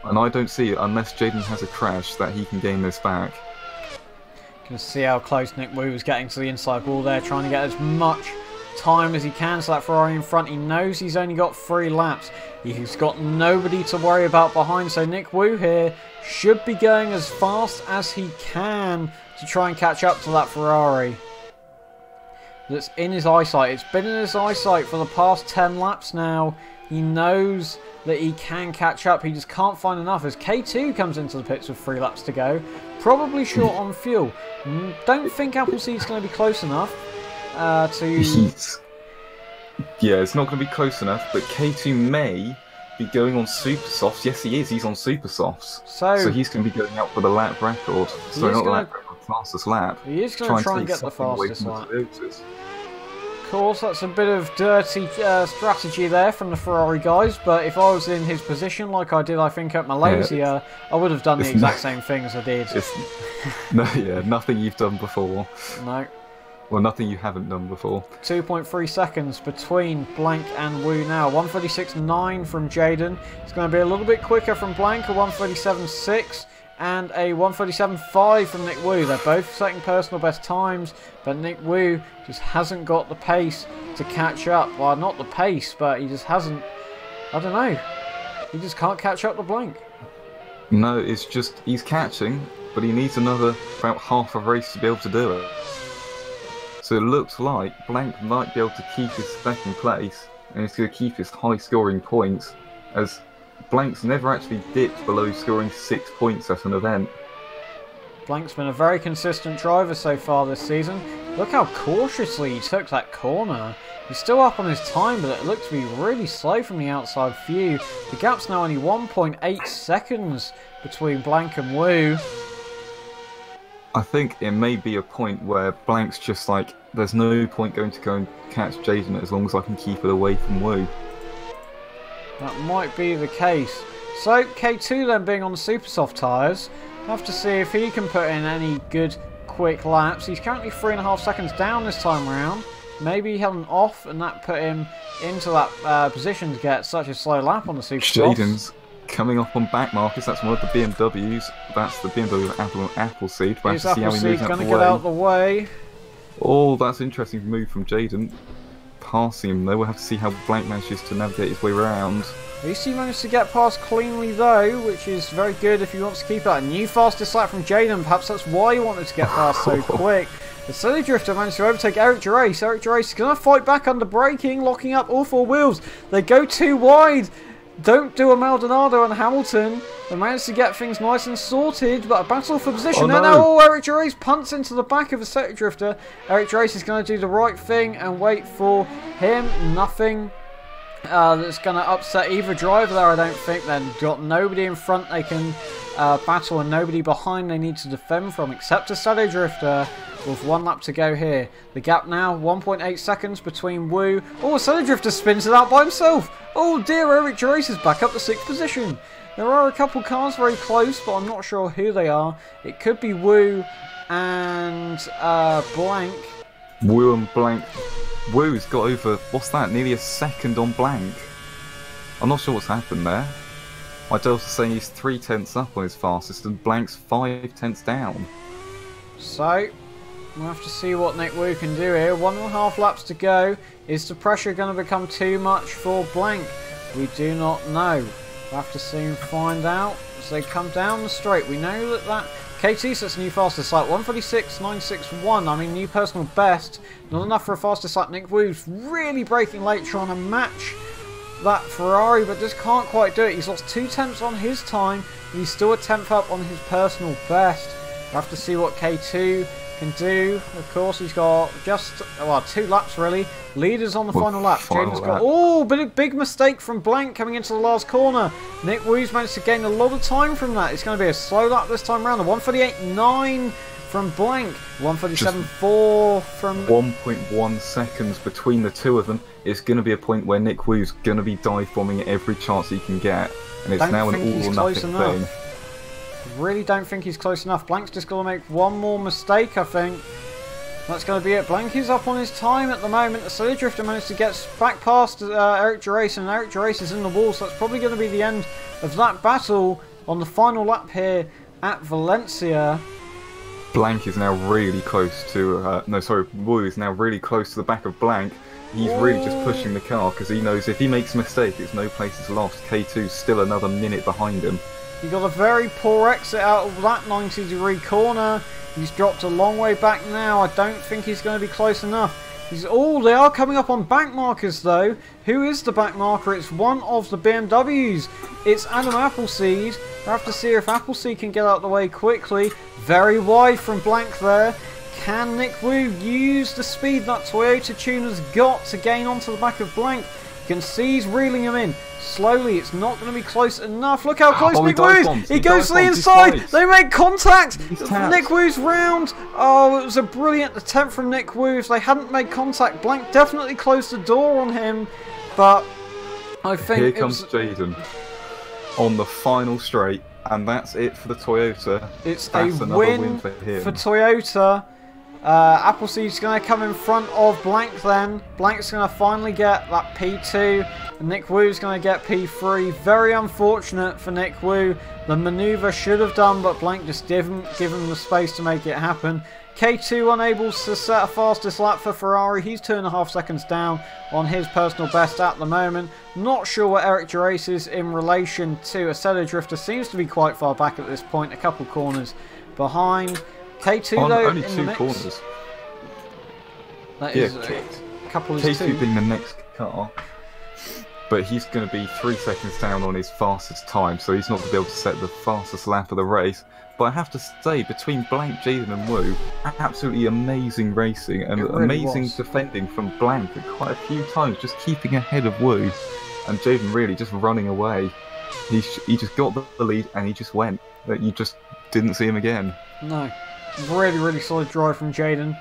And I don't see it, unless Jaden has a crash, that he can gain this back. You can see how close Nick Wu was getting to the inside wall there, trying to get as much time as he can to that Ferrari in front. He knows he's only got 3 laps. He's got nobody to worry about behind, so Nick Wu here should be going as fast as he can to try and catch up to that Ferrari that's in his eyesight. It's been in his eyesight for the past 10 laps now. He knows that he can catch up. He just can't find enough as K2 comes into the pits with 3 laps to go. Probably short on fuel. Don't think Appleseed's going to be close enough to... Yeah, it's not going to be close enough, but K2 may be going on super softs. Yes, he is. He's on super softs. So he's going to be going out for the lap record. So not lap record, fastest lap. He is going to try and get the fastest lap. Of course, that's a bit of dirty strategy there from the Ferrari guys, but if I was in his position like I did, I think, at Malaysia, I would have done the exact same thing as I did. Nothing you've done before. No. Well, nothing you haven't done before. 2.3 seconds between Blank and Wu now. 1:36.9 from Jaden. It's going to be a little bit quicker from Blank, a 1:37.6 and a 1:37.5 from Nick Wu. They're both setting personal best times, but Nick Wu just hasn't got the pace to catch up. Well, not the pace, but he just hasn't... I don't know. He just can't catch up to Blank. No, it's just he's catching, but he needs another about half a race to be able to do it. So it looks like Blank might be able to keep his second place, and he's going to keep his high scoring points, as Blank's never actually dipped below scoring 6 points at an event. Blank's been a very consistent driver so far this season. Look how cautiously he took that corner. He's still up on his time, but it looks to be really slow from the outside view. The gap's now only 1.8 seconds between Blank and Wu. I think it may be a point where Blank's just like, there's no point going to go and catch Jaden as long as I can keep it away from Wu. That might be the case. So K2 then being on the super soft tyres, have to see if he can put in any good quick laps. He's currently 3.5 seconds down this time round. Maybe he had an off and that put him into that position to get such a slow lap on the super softs. Jaden's coming up on back markers. That's one of the BMWs. That's the BMW Appleseed. We'll have to see how he moves out the way. Get out the way. Oh, that's an interesting move from Jaden. Passing him though. We'll have to see how Blank manages to navigate his way around. At least he managed to get past cleanly though, which is very good if he wants to keep that. A new fastest lap from Jaden. Perhaps that's why he wanted to get past so quick. The Silly Drifter managed to overtake Eric Gerace. Eric Gerace is going to fight back under braking, locking up all 4 wheels. They go too wide. Don't do a Maldonado and Hamilton. They managed to get things nice and sorted, but a battle for position. Oh, no. Eric Gerace punts into the back of a Assetto Drifter. Eric Gerace is going to do the right thing and wait for him. Nothing that's going to upset either driver there, I don't think. They've got nobody in front they can battle and nobody behind they need to defend from, except a Assetto Drifter with 1 lap to go here. The gap now, 1.8 seconds between Wu. Oh, Assetto Drifter spins it out by himself. Oh dear, Eric Gerace is back up to 6th position. There are a couple cars very close, but I'm not sure who they are. It could be Wu and Blank. Wu and Blank. Wu's got over, what's that, nearly a second on Blank. I'm not sure what's happened there. My Delta's saying he's 3 tenths up on his fastest and Blank's 5 tenths down. So, we'll have to see what Nick Wu can do here. 1.5 laps to go. Is the pressure going to become too much for Blank? We do not know. We'll have to soon find out as they come down the straight. We know that K2 sets a new fastest lap, 1:46.961. I mean, new personal best. Not enough for a fastest lap. Nick Wu's really braking late, trying to match that Ferrari, but just can't quite do it. He's lost 2 tenths on his time. He's still a 10th up on his personal best. We'll have to see what K2 can do. Of course, he's got just 2 laps really. Leaders on the final lap. Jaden's got but a big mistake from Blank coming into the last corner. Nick Wu's managed to gain a lot of time from that. It's going to be a slow lap this time around. A 1:38.9 from Blank. 1:37.4 from 1.1 seconds between the two of them. It's going to be a point where Nick Wu's going to be dive bombing at every chance he can get, and it's now an all or nothing thing. Really don't think he's close enough. Blank's just got to make one more mistake, I think. That's going to be it. Blank is up on his time at the moment. The Silly Drifter managed to get back past Eric Gerace, and Eric Gerace is in the wall, so that's probably going to be the end of that battle on the final lap here at Valencia. Blank is now really close to... Wu is now really close to the back of Blank. he's really just pushing the car because he knows if he makes a mistake, it's no place is lost. K2's still another minute behind him. He got a very poor exit out of that 90-degree corner. He's dropped a long way back now. I don't think he's going to be close enough. Oh, they are coming up on back markers though. Who is the back marker? It's one of the BMWs. It's Adam Appleseed. We'll have to see if Appleseed can get out of the way quickly. Very wide from Blank there. Can Nick Wu use the speed that Toyota tuner's got to gain onto the back of Blank? You can see he's reeling him in. Slowly, it's not going to be close enough. Look how close Nick Wu is. He goes to the inside. They make contact. Nick Wu's round. Oh, it was a brilliant attempt from Nick Wu. If they hadn't made contact, Blank definitely closed the door on him. But I think here comes Jaden on the final straight, and that's it for the Toyota. It's that's a win for Toyota. Appleseed's going to come in front of Blank then. Blank's going to finally get that P2. And Nick Wu's going to get P3. Very unfortunate for Nick Wu. The manoeuvre should have done, but Blank just didn't give him the space to make it happen. K2 unable to set a fastest lap for Ferrari. He's 2.5 seconds down on his personal best at the moment. Not sure what Eric Gerace is in relation to Assetto Drifter. Seems to be quite far back at this point. A couple corners behind. K2 though only in two the mix. corners. That is a couple is K2 two. being the next car, but he's going to be 3 seconds down on his fastest time, so he's not going to be able to set the fastest lap of the race. But I have to say, between Blank, Jaden and Wu, absolutely amazing racing and really amazing was. defending from Blank quite a few times, just keeping ahead of Wu, and Jaden really just running away. He just got the lead and he just went. You just didn't see him again. No. Really, really solid drive from Jaden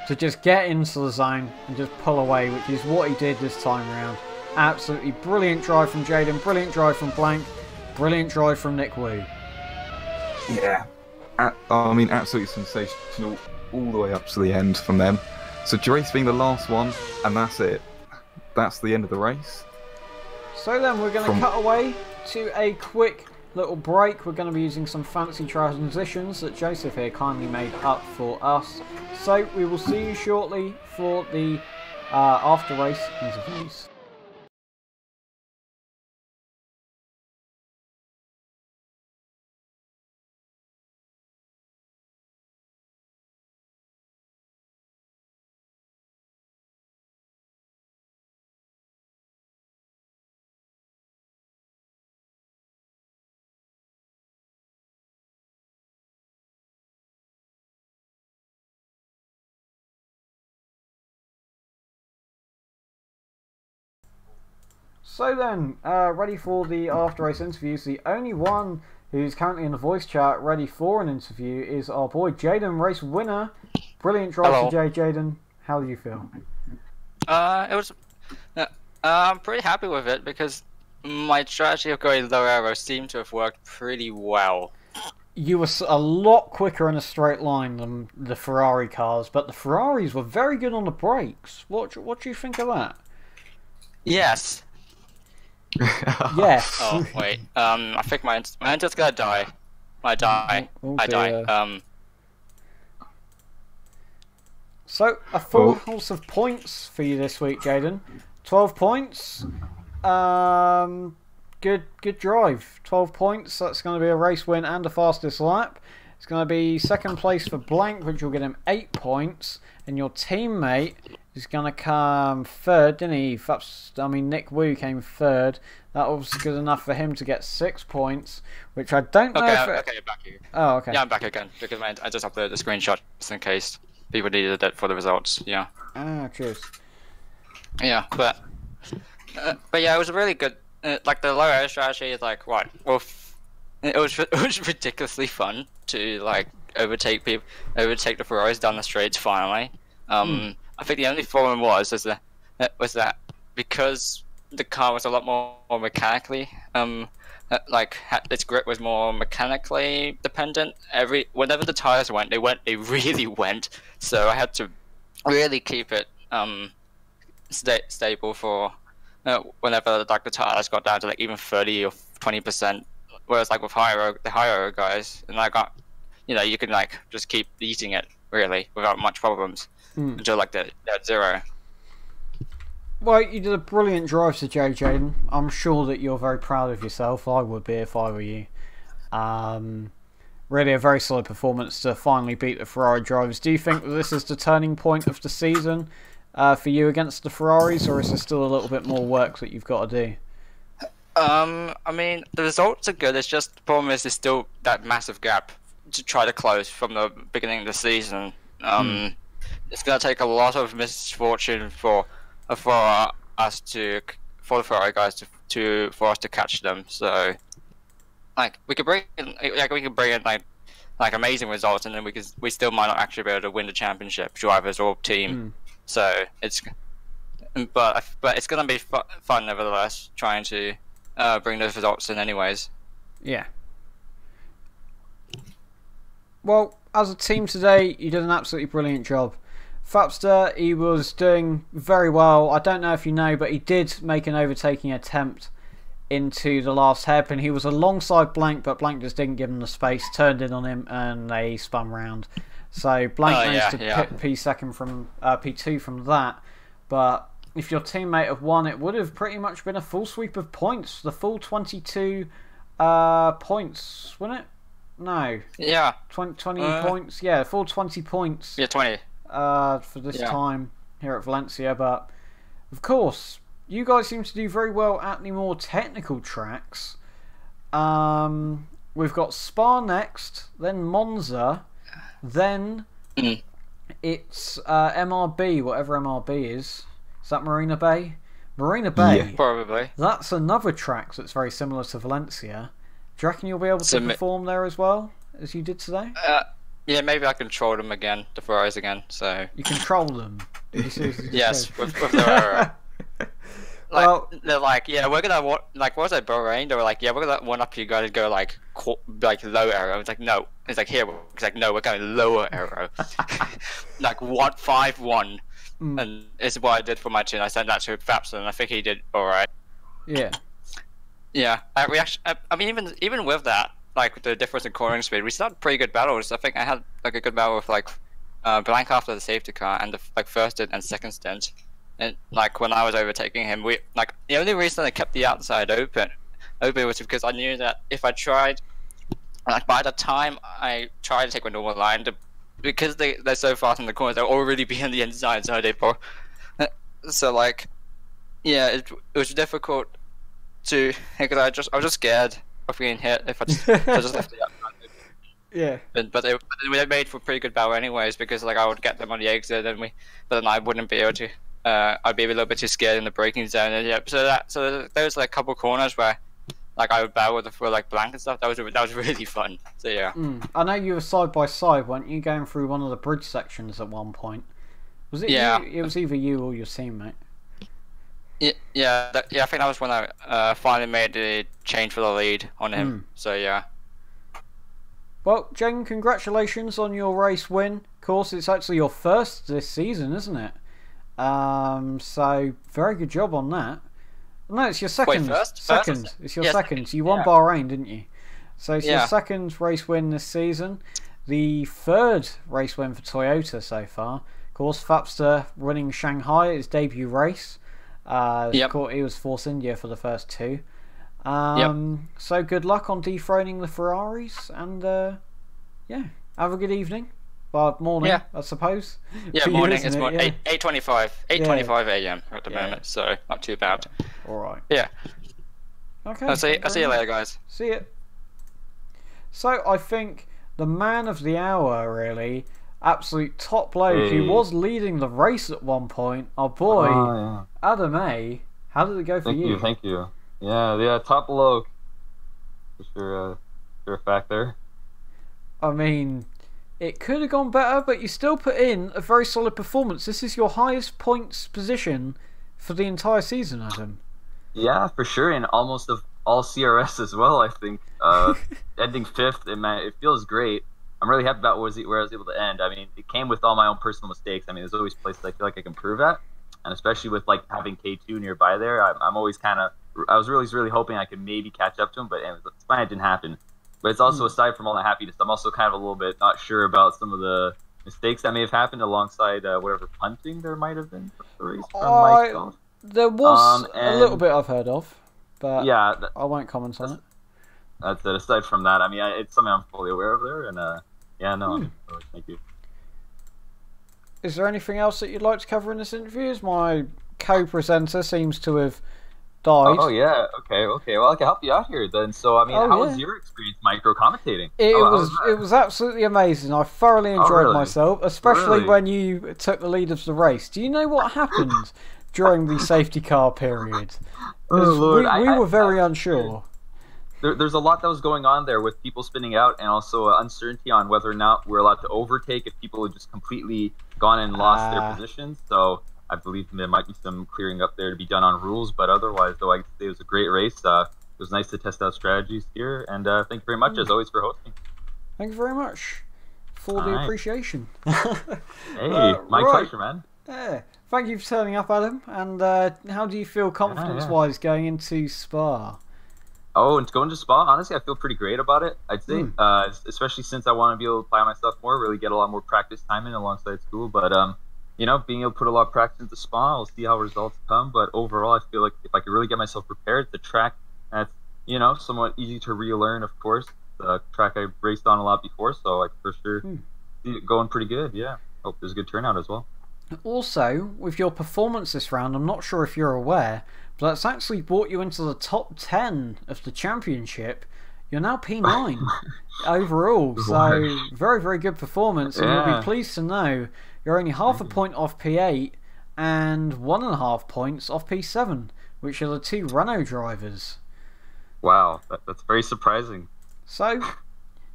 to just get into the zone and just pull away, which is what he did this time around. Absolutely brilliant drive from Jaden, brilliant drive from Blank, brilliant drive from Nick Wu. Yeah. I mean, absolutely sensational all the way up to the end from them. So Gerace being the last one, and that's it. That's the end of the race. So then we're going to cut away to a quick little break. We're going to be using some fancy transitions that Joseph here kindly made up for us. So we will see you shortly for the after race interviews. So then, ready for the after-race interviews. The only one who's currently in the voice chat ready for an interview is our boy Jaden, race winner. Brilliant drive today, Jaden. How do you feel? It was. I'm pretty happy with it because my strategy of going low aero seemed to have worked pretty well. You were a lot quicker in a straight line than the Ferrari cars, but the Ferraris were very good on the brakes. What do you think of that? Yes. Yes. Oh wait. I think my engine's gonna die. I die. Oh, I die. So a full house of points for you this week, Jaden. 12 points. Good drive. 12 points. That's going to be a race win and a fastest lap. It's going to be second place for Blank, which will get him 8 points. And your teammate is going to come third, didn't he? Nick Wu came third. That was good enough for him to get 6 points, which I don't know if Okay, back here. Oh, okay. Yeah, I'm back again because I just uploaded the screenshot just in case people needed it for the results. Yeah. Ah, cheers. Yeah, but yeah, it was really good. Like the low air strategy is like what? Well, it was ridiculously fun to like overtake the Ferraris down the straights finally. I think the only problem was that because the car was a lot more mechanically its grip was more mechanically dependent. Whenever the tires went, they really went. So I had to really keep it stable for whenever like the tires got down to like even 30 or 20%. Whereas like with the higher guys, and I got, you can like just keep eating it really without much problems until like they're at 0. Well, you did a brilliant drive to Jaden. I'm sure that you're very proud of yourself. I would be if I were you. Really a very solid performance to finally beat the Ferrari drivers. Do you think that this is the turning point of the season for you against the Ferraris, or is there still a little bit more work that you've got to do? I mean, the results are good. It's just the problem is there's still that massive gap to try to close from the beginning of the season. It's gonna take a lot of misfortune for the Ferrari guys for us to catch them. So, like, we could bring in like amazing results, and then we still might not actually be able to win the championship, drivers or team. So but it's gonna be fun nevertheless, trying to bring those results in anyways. Yeah. Well, as a team today, you did an absolutely brilliant job. Fapster, he was doing very well. I don't know if you know, but he did make an overtaking attempt into the last hairpin. He was alongside Blank, but Blank just didn't give him the space, turned in on him, and they spun round. So Blank managed to pit P2 from that. But if your teammate had won, it would have pretty much been a full sweep of points. The full 22 points, wouldn't it? No. Yeah. 20 points. Yeah, full 20 points. Yeah, 20. For this time here at Valencia. But, of course, you guys seem to do very well at the more technical tracks. We've got Spa next, then Monza, then it's MRB, whatever MRB is. Is that Marina Bay? Marina Bay. Yeah, probably. That's another track that's very similar to Valencia. Do you reckon you'll be able to perform there as well as you did today? Yeah, maybe I control them again, the Ferraris again. So you control them. Yes, with their well, they're like, yeah, we're gonna what was it, Bahrain? They were like, yeah, we're gonna one up you guys go like low aero. It's like no, it's like here. It's like no, we're going lower aero, like 151. And it's what I did for my tune. I sent that to Fapson, and I think he did all right. Yeah. Yeah. I mean, even with that, like the difference in cornering speed, we still had pretty good battles. I think I had like a good battle with like Blank after the safety car and the first and second stint. And like when I was overtaking him, we like the only reason I kept the outside open was because I knew that if I tried, like by the time I tried to take a normal line, because they're so fast in the corners, they'll already be on the inside, so like, yeah, it was difficult to, because I was just scared of getting hit if I just left the outside open. Yeah. But they made for a pretty good battle anyways, because like I would get them on the exit, but then I wouldn't be able to. I'd be a little bit too scared in the braking zone, and yeah. So there was like a couple corners where like I would battle for like Blank and stuff. That was really fun. So yeah. I know you were side by side, weren't you, going through one of the bridge sections at one point? Was it? Yeah. It was either you or your teammate. Yeah. I think that was when I finally made the change for the lead on him. So yeah. Well, Jen, congratulations on your race win. Of course, it's actually your first this season, isn't it? So very good job on that. No, it's your second. Wait, first? Second. It's your second. Second. So you won Bahrain, didn't you? So it's your second race win this season. The third race win for Toyota so far. Of course, Fapster winning Shanghai, his debut race. He was Force India for the first two. So good luck on dethroning the Ferraris, and yeah, have a good evening. Well, morning, I suppose. Yeah, For morning. you, It's isn't it? 8:25 a.m. at the moment, so not too bad. All right. Yeah. Okay. I'll see you later, guys. See you. So I think the man of the hour, really, absolute top bloke, who was leading the race at one point, our boy Adam A. How did it go for you? Thank you. Yeah, top bloke. For sure a fact there. I mean, it could have gone better, but you still put in a very solid performance. This is your highest points position for the entire season, Adam. Yeah, for sure, and almost of all CRS as well, I think. Ending fifth, it feels great. I'm really happy about where I was able to end. I mean, it came with all my own personal mistakes. I mean, there's always places I feel like I can improve at, and especially with like having K2 nearby there, I'm always kind of. I was really hoping I could maybe catch up to him, but it's fine, it didn't happen. But it's also, aside from all the happiness, I'm also kind of a little bit not sure about some of the mistakes that may have happened alongside whatever punting there might have been for the race from myself. There was a and little bit I've heard of, but yeah, I won't comment on it. that's it. Aside from that, I mean, it's something I'm fully aware of there, and yeah, no, thank you. Is there anything else that you'd like to cover in this interview? As my co-presenter seems to have died. Oh yeah, okay. Well, I can help you out here then. So, I mean, how was your experience micro commentating? It was absolutely amazing. I thoroughly enjoyed really? myself, especially Really? when you took the lead of the race. Do you know what happened during the safety car period? 'Cause Oh, Lord, we were very unsure. There's a lot that was going on there with people spinning out, and also uncertainty on whether or not we're allowed to overtake if people had just completely gone and lost their positions. So I believe there might be some clearing up there to be done on rules, but otherwise, though, I can say it was a great race. It was nice to test out strategies here, and thank you very much, as always, for hosting. Thank you very much for the appreciation. Hey, my pleasure, man. Yeah. Thank you for turning up, Adam. And how do you feel confidence-wise going into Spa? Oh, and going to Spa, honestly, I feel pretty great about it, I'd say. Especially since I want to be able to apply myself more, really get a lot more practice time in alongside school. But, you know, being able to put a lot of practice into Spa, I'll see how results come. But overall, I feel like if I could really get myself prepared, the track, that's, you know, somewhat easy to relearn, of course. The track I raced on a lot before, so I for sure see it going pretty good, yeah. Hope there's a good turnout as well. Also, with your performance this round, I'm not sure if you're aware, but that's actually brought you into the top 10 of the championship. You're now P9 overall, so very, very good performance, and you'll be pleased to know you're only half a point off P8 and 1.5 points off P7, which are the two Renault drivers. Wow, that's very surprising. So, you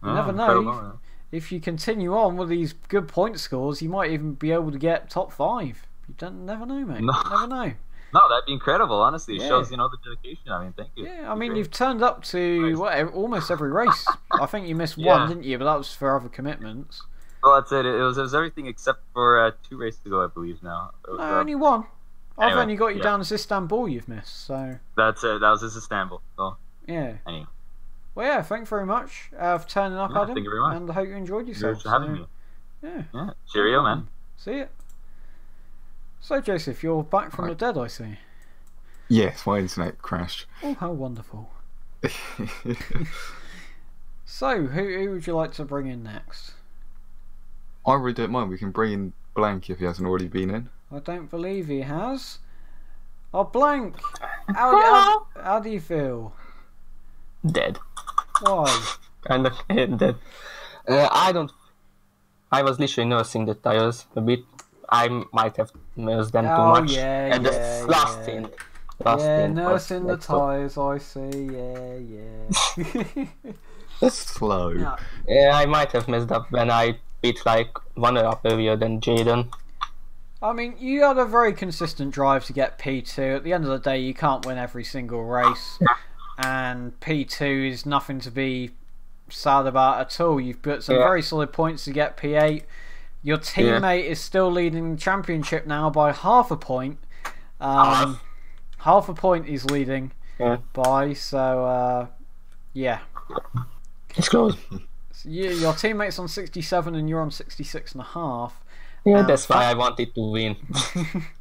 never know. If you continue on with these good point scores, you might even be able to get top 5. You never know, mate. Never know. No, that'd be incredible, honestly. It shows, you know, the dedication. I mean, thank you. Yeah, I mean, you've turned up to almost every race. I think you missed one, didn't you? But that was for other commitments. Well, that's it. It was everything except for 2 races ago, I believe, now. Was, no, only one. Anyway, I've only got you down as Istanbul you've missed, so... That's it. That was just Istanbul. So, yeah. Anyway. Well, yeah, thanks very much for turning up, Adam. Thank you very much. And I hope you enjoyed yourself. Thanks for having me. Yeah. Cheerio, man. See ya. So, Joseph, you're back from the dead, I see. Yes, my internet crashed. Oh, how wonderful. So, who would you like to bring in next? I really don't mind. We can bring in Blank if he hasn't already been in. I don't believe he has. Oh, Blank! How do you feel? Dead. Why? Kind of dead. I was literally nursing the tires a bit. I might have nursed them too much. And the last stint. Nursing the tires, I see. Yeah. That's slow. Yeah, I might have messed up when I beat like 1 lap earlier than Jaden. I mean, you had a very consistent drive to get P2. At the end of the day, you can't win every single race. And P2 is nothing to be sad about at all. You've got some very solid points to get P8. Your teammate is still leading the championship now by half a point. Half a point he's leading by, so yeah. It's close. So your teammate's on 67 and you're on 66.5. Yeah, that's why I wanted to win.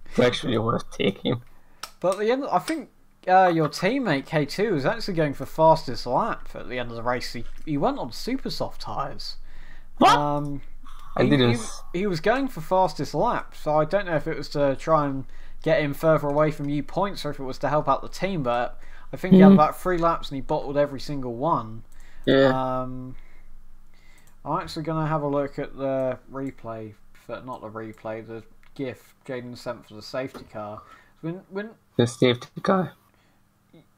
It's actually worth taking. But at the end, I think your teammate K2 was actually going for fastest lap at the end of the race. He went on super soft tyres. What? I didn't. He was going for fastest lap, so I don't know if it was to try and get him further away from you points or if it was to help out the team, but I think he had about 3 laps and he bottled every single one. Yeah. I'm actually going to have a look at the replay, not the replay, the GIF Jaden sent for the safety car. The safety car.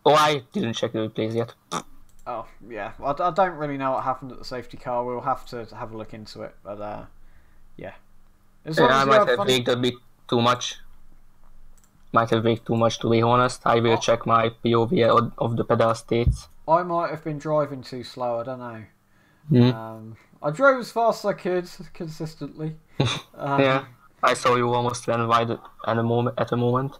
Oh, I didn't check the replays yet. Oh, yeah. I don't really know what happened at the safety car. We'll have to have a look into it, but yeah. I might have baked a bit too much. Might have baked too much, to be honest. I will check my POV of the pedal states. I might have been driving too slow, I don't know. I drove as fast as I could, consistently. Yeah, I saw you almost ran wide at a moment.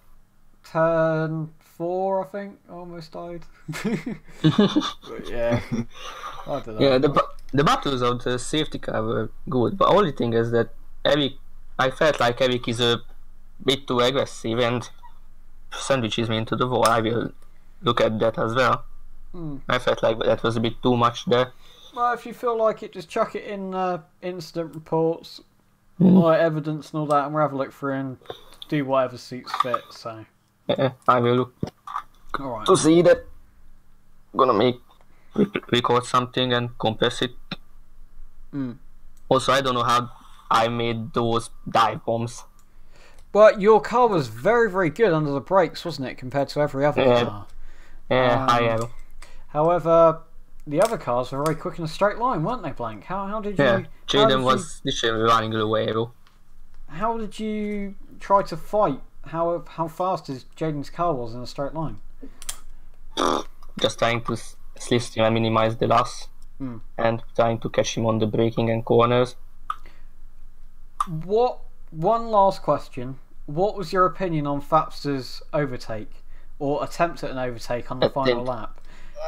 Turn 4, I think, almost died. But yeah, I don't know. Yeah, the battles of the safety car were good, but only thing is that I felt like Eric is a bit too aggressive, and sandwiches me into the wall, I will look at that as well. I felt like that was a bit too much there. Well, if you feel like it, just chuck it in incident reports, like evidence and all that, and we'll have a look through and do whatever suits fit. So I will look alright. to see that. Gonna record something and compress it. Also, I don't know how I made those dive bombs. But your car was very, very good under the brakes, wasn't it, compared to every other car? Yeah, I am. However, the other cars were very quick in a straight line, weren't they, Blank? How did you... Yeah, Jaden was literally running away. How did you try to fight? How fast Jaden's car was in a straight line? Just trying to slipstream and minimize the loss. And trying to catch him on the braking and corners. One last question. What was your opinion on Fapster's overtake? Or attempt at an overtake on the final lap?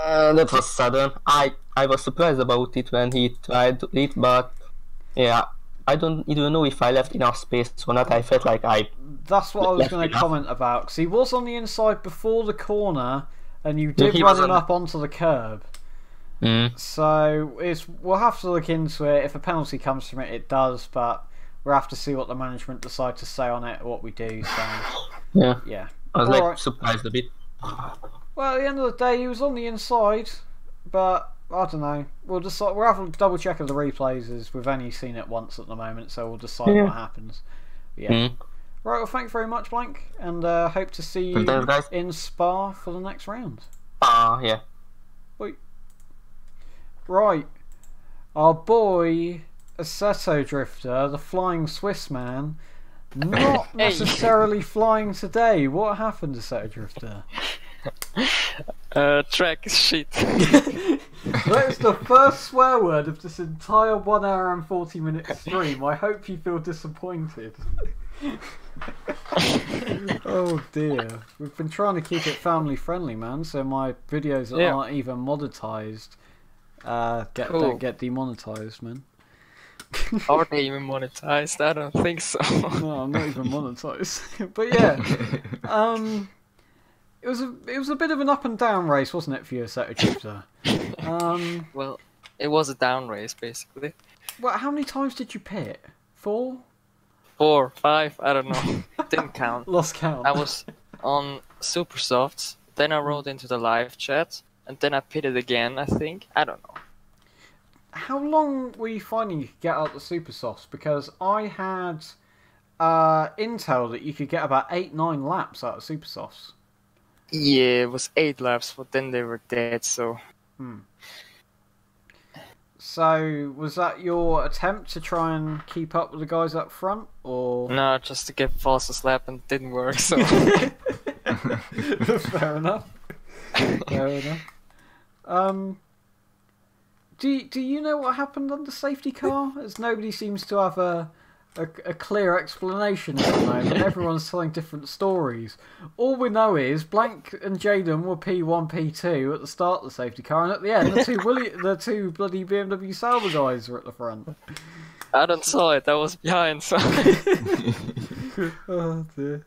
That was sudden. I was surprised about it when he tried it, but yeah, I don't even know if I left enough space or not. I felt like That's what I was going to comment about, because he was on the inside before the corner, and you did run him up onto the curb. So we'll have to look into it. If a penalty comes from it, it does, but we'll have to see what the management decide to say on it, what we do. So yeah. I was surprised a bit. Well, at the end of the day, he was on the inside, but I don't know. We'll have a double check of the replays, as we've only seen it once at the moment, so we'll decide what happens. Yeah. Right. Well, thanks very much, Blank, and hope to see you in Spa for the next round. Yeah. Wait. Right. Our boy Assetto Drifter, the flying Swiss man, not necessarily flying today. What happened to Assetto Drifter? Track is shit. That is the first swear word of this entire 1 hour and 40 minute stream. I hope you feel disappointed. Oh dear. We've been trying to keep it family friendly, man, so my videos that aren't even monetized don't get demonetized, man. Are they even monetized? I don't think so. No, I'm not even monetized. But yeah, it was a bit of an up and down race, wasn't it, for you, Assetto Drifter? Well, it was a down race basically. Well, how many times did you pit? 4? 4, 5, I don't know. Didn't count. Lost count. I was on super softs, then I rode into the live chat, and then I pitted again, I think. I don't know. How long were you finding you could get out the super softs? Because I had intel that you could get about 8-9 laps out of super softs. Yeah, it was 8 laps, but then they were dead, so... So, was that your attempt to try and keep up with the guys up front, or...? No, just to get fastest lap, and it didn't work, so... Fair enough. Fair enough. Do you know what happened on the safety car? As nobody seems to have a clear explanation at the moment. Everyone's telling different stories. All we know is Blank and Jaden were P1, P2 at the start of the safety car, and at the end, the two bloody BMW Sauber guys were at the front. I don't saw it. I was behind, so... Oh dear.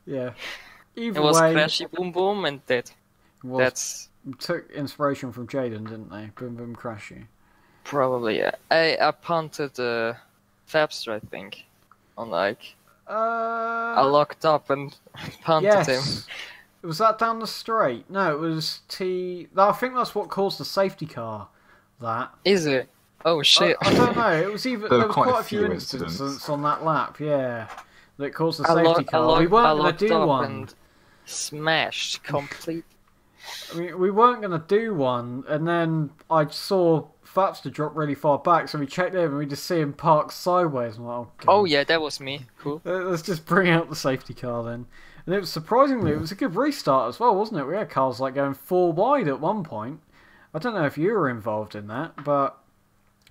Yeah. Either it was way, crashy, boom, boom, and dead. That's... Took inspiration from Jaden, didn't they? Boom, boom, crashy. Probably, yeah. I punted Fabster, I think, on like... I locked up and punted him. Was that down the straight? No, it was I think that's what caused the safety car. That. Is it? Oh shit. I don't know. It was either... There was quite a few incidents on that lap, yeah. That caused the safety car. We weren't going to do one. And smashed complete. I mean, we weren't going to do one, and then I saw Fapster drop really far back, so we checked in and we just see him park sideways. I'm like, oh yeah, that was me. Cool. Let's just bring out the safety car then. And it was surprisingly, it was a good restart as well, wasn't it? We had cars like going 4 wide at one point. I don't know if you were involved in that, but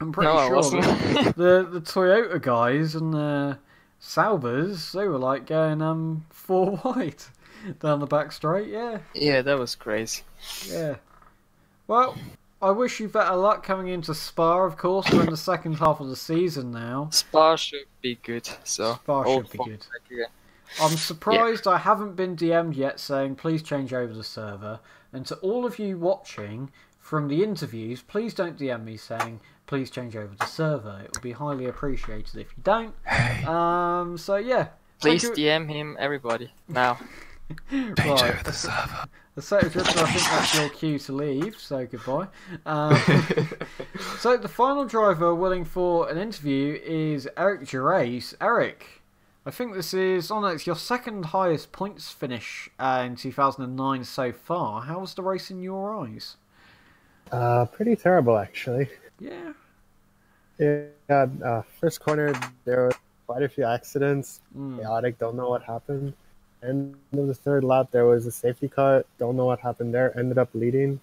I'm pretty sure the Toyota guys and the Saubers, they were like going 4 wide. Down the back straight, yeah. Yeah, that was crazy. Yeah. Well, I wish you better luck coming into Spa, of course. We're in the second half of the season now. Spa should be good, so... Spa should be good. I'm surprised I haven't been DM'd yet saying please change over the server. And to all of you watching from the interviews, please don't DM me saying please change over the server. It would be highly appreciated if you don't. So yeah. Please DM him, everybody, now. Change over the server. Assetto Drifter, I think that's your cue to leave, so goodbye. So the final driver willing for an interview is Eric Gervais. Eric, I think this is it's your second highest points finish in 2009 so far. How was the race in your eyes? Pretty terrible, actually. Yeah. Yeah, first corner, there were quite a few accidents. Chaotic, don't know what happened. End of the third lap, there was a safety car. Don't know what happened there. Ended up leading.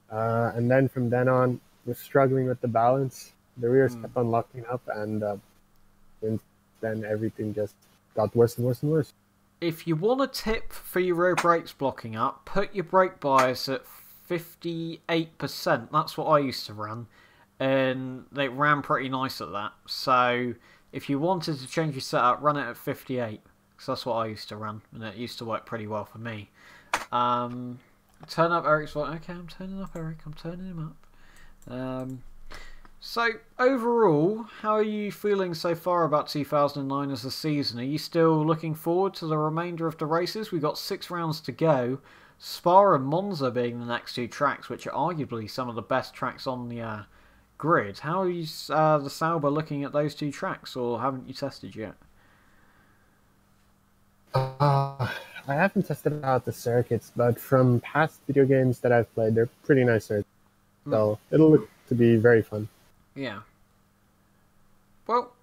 And then from then on, was struggling with the balance. The rears kept on locking up, and since then everything just got worse and worse and worse. If you want a tip for your rear brakes blocking up, put your brake bias at 58%. That's what I used to run. And they ran pretty nice at that. So if you wanted to change your setup, run it at 58. Because that's what I used to run. And it used to work pretty well for me. Turn up Eric's volume. Okay, I'm turning up Eric. I'm turning him up. So, overall, how are you feeling so far about 2009 as a season? Are you still looking forward to the remainder of the races? We've got 6 rounds to go. Spa and Monza being the next 2 tracks, which are arguably some of the best tracks on the grid. How are you, the Sauber, looking at those 2 tracks, or haven't you tested yet? I haven't tested out the circuits, but from past video games that I've played, they're pretty nice circuits. So it'll look to be very fun. Yeah. Well,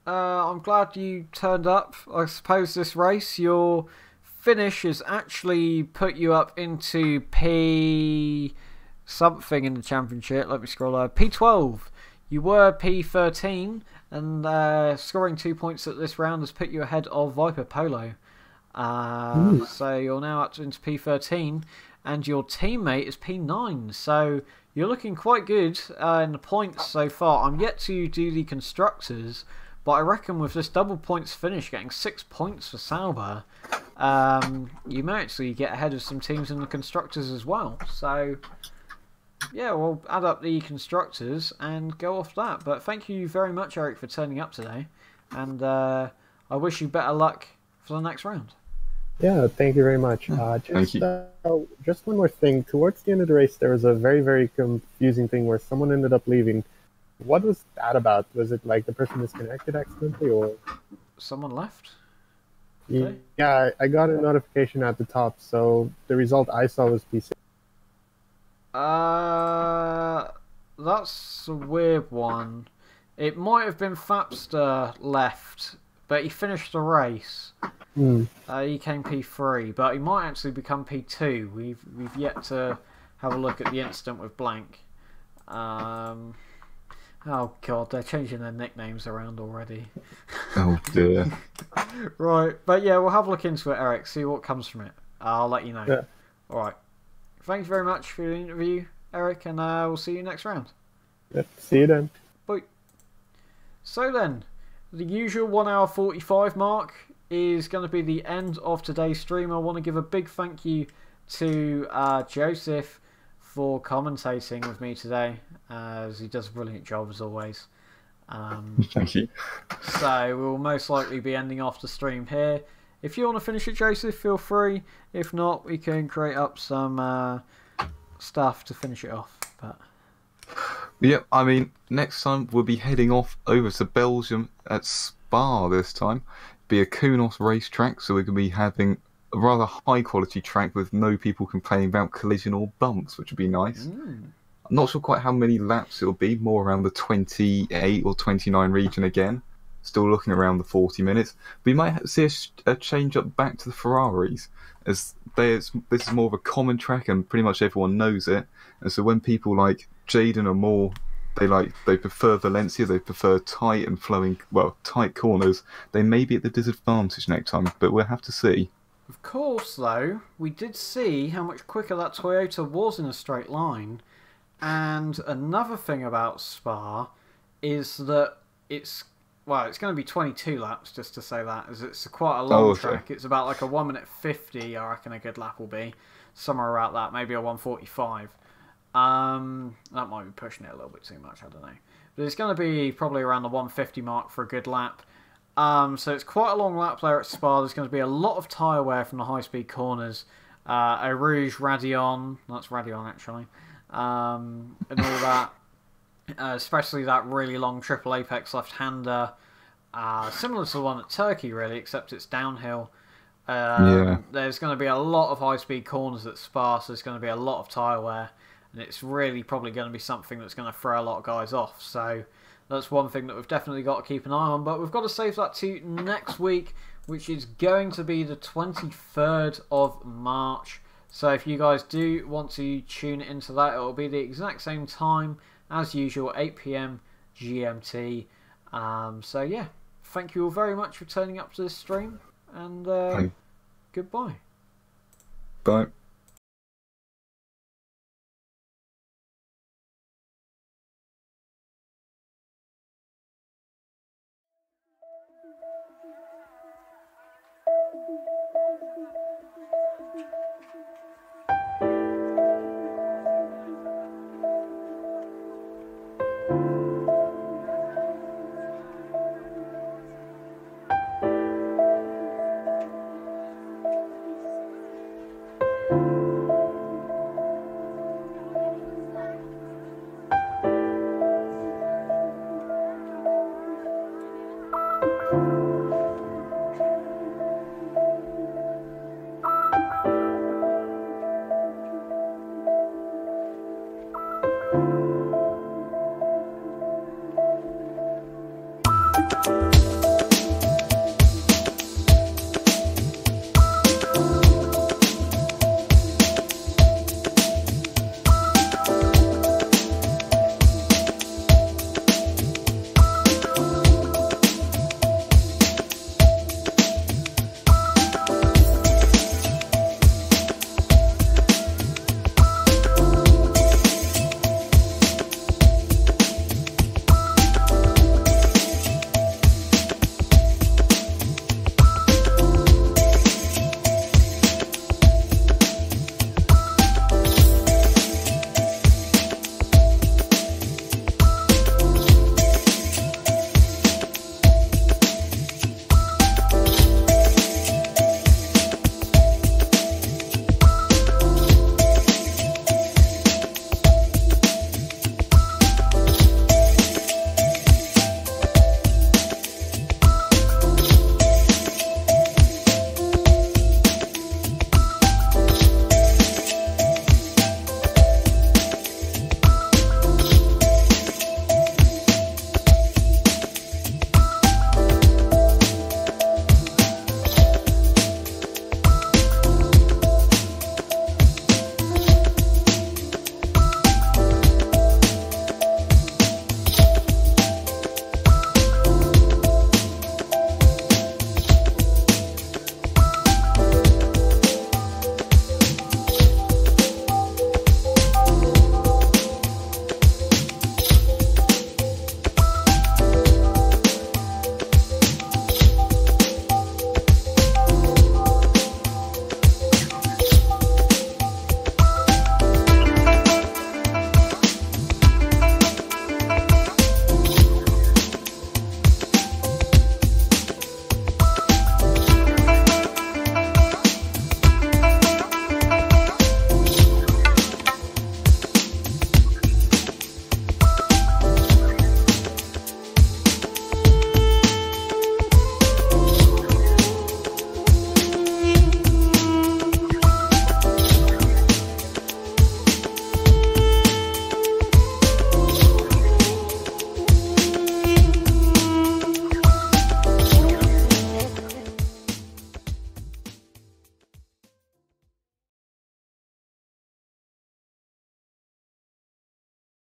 I'm glad you turned up. I suppose this race, your finish has actually put you up into P something in the championship. Let me scroll over. P12. You were P13, and scoring 2 points at this round has put you ahead of Viper Polo. So you're now up into P13, and your teammate is P9. So you're looking quite good in the points so far. I'm yet to do the constructors, but I reckon with this double points finish, getting 6 points for Sauber, you may actually get ahead of some teams in the constructors as well. So yeah, we'll add up the constructors and go off that. But thank you very much, Eric, for turning up today, and I wish you better luck for the next round. Yeah, thank you very much. Just one more thing. Towards the end of the race, there was a very, very confusing thing where someone ended up leaving. What was that about? Was it like the person disconnected accidentally, or someone left? Yeah, I got a notification at the top, so the result I saw was P6. That's a weird one. It might have been Fapster left, but he finished the race. He came P3, but he might actually become P2. We've yet to have a look at the incident with Blank. Oh god, they're changing their nicknames around already. Oh dear. Right, but yeah, we'll have a look into it, Eric, see what comes from it. I'll let you know. Yeah. Alright. Thank you very much for the interview, Eric, and we'll see you next round. Yep, see you then. Bye. So then, the usual 1 hour 45 mark is going to be the end of today's stream. I want to give a big thank you to Joseph for commentating with me today, as he does a brilliant job as always. Thank you. So we'll most likely be ending off the stream here. If you want to finish it, Joseph, feel free. If not, we can create up some stuff to finish it off. But yeah, I mean, next time we'll be heading off over to Belgium at Spa this time. Be a Kunos racetrack, so we're going to be having a rather high quality track with no people complaining about collision or bumps, which would be nice. I'm not sure quite how many laps it'll be, more around the 28 or 29 region again. Still looking around the 40 minutes. We might see a change up back to the Ferraris, as this is more of a common track and pretty much everyone knows it. And so when people like Jaden are more, they prefer Valencia, they prefer tight and flowing, tight corners, they may be at the disadvantage next time, but we'll have to see. Of course, though, we did see how much quicker that Toyota was in a straight line. And another thing about Spa is that it's well, it's going to be 22 laps, just to say that, as it's quite a long okay. track. It's about like a 1 minute 50, I reckon a good lap will be. Somewhere around that, maybe a 1:45. That might be pushing it a little bit too much, I don't know. But it's going to be probably around the 1:50 mark for a good lap. So it's quite a long lap there at Spa. There's going to be a lot of tyre wear from the high-speed corners. A Rouge Radion, that's Radion actually, and all that. Especially that really long triple apex left-hander. Similar to the one at Turkey, really, except it's downhill. There's going to be a lot of high-speed corners at Spa, so there's going to be a lot of tyre wear. And it's really probably going to be something that's going to throw a lot of guys off. So that's one thing that we've definitely got to keep an eye on. But we've got to save that to next week, which is going to be the 23rd of March. So if you guys do want to tune into that, it will be the exact same time as usual, 8 PM GMT. So yeah, thank you all very much for turning up to this stream, and goodbye. Bye.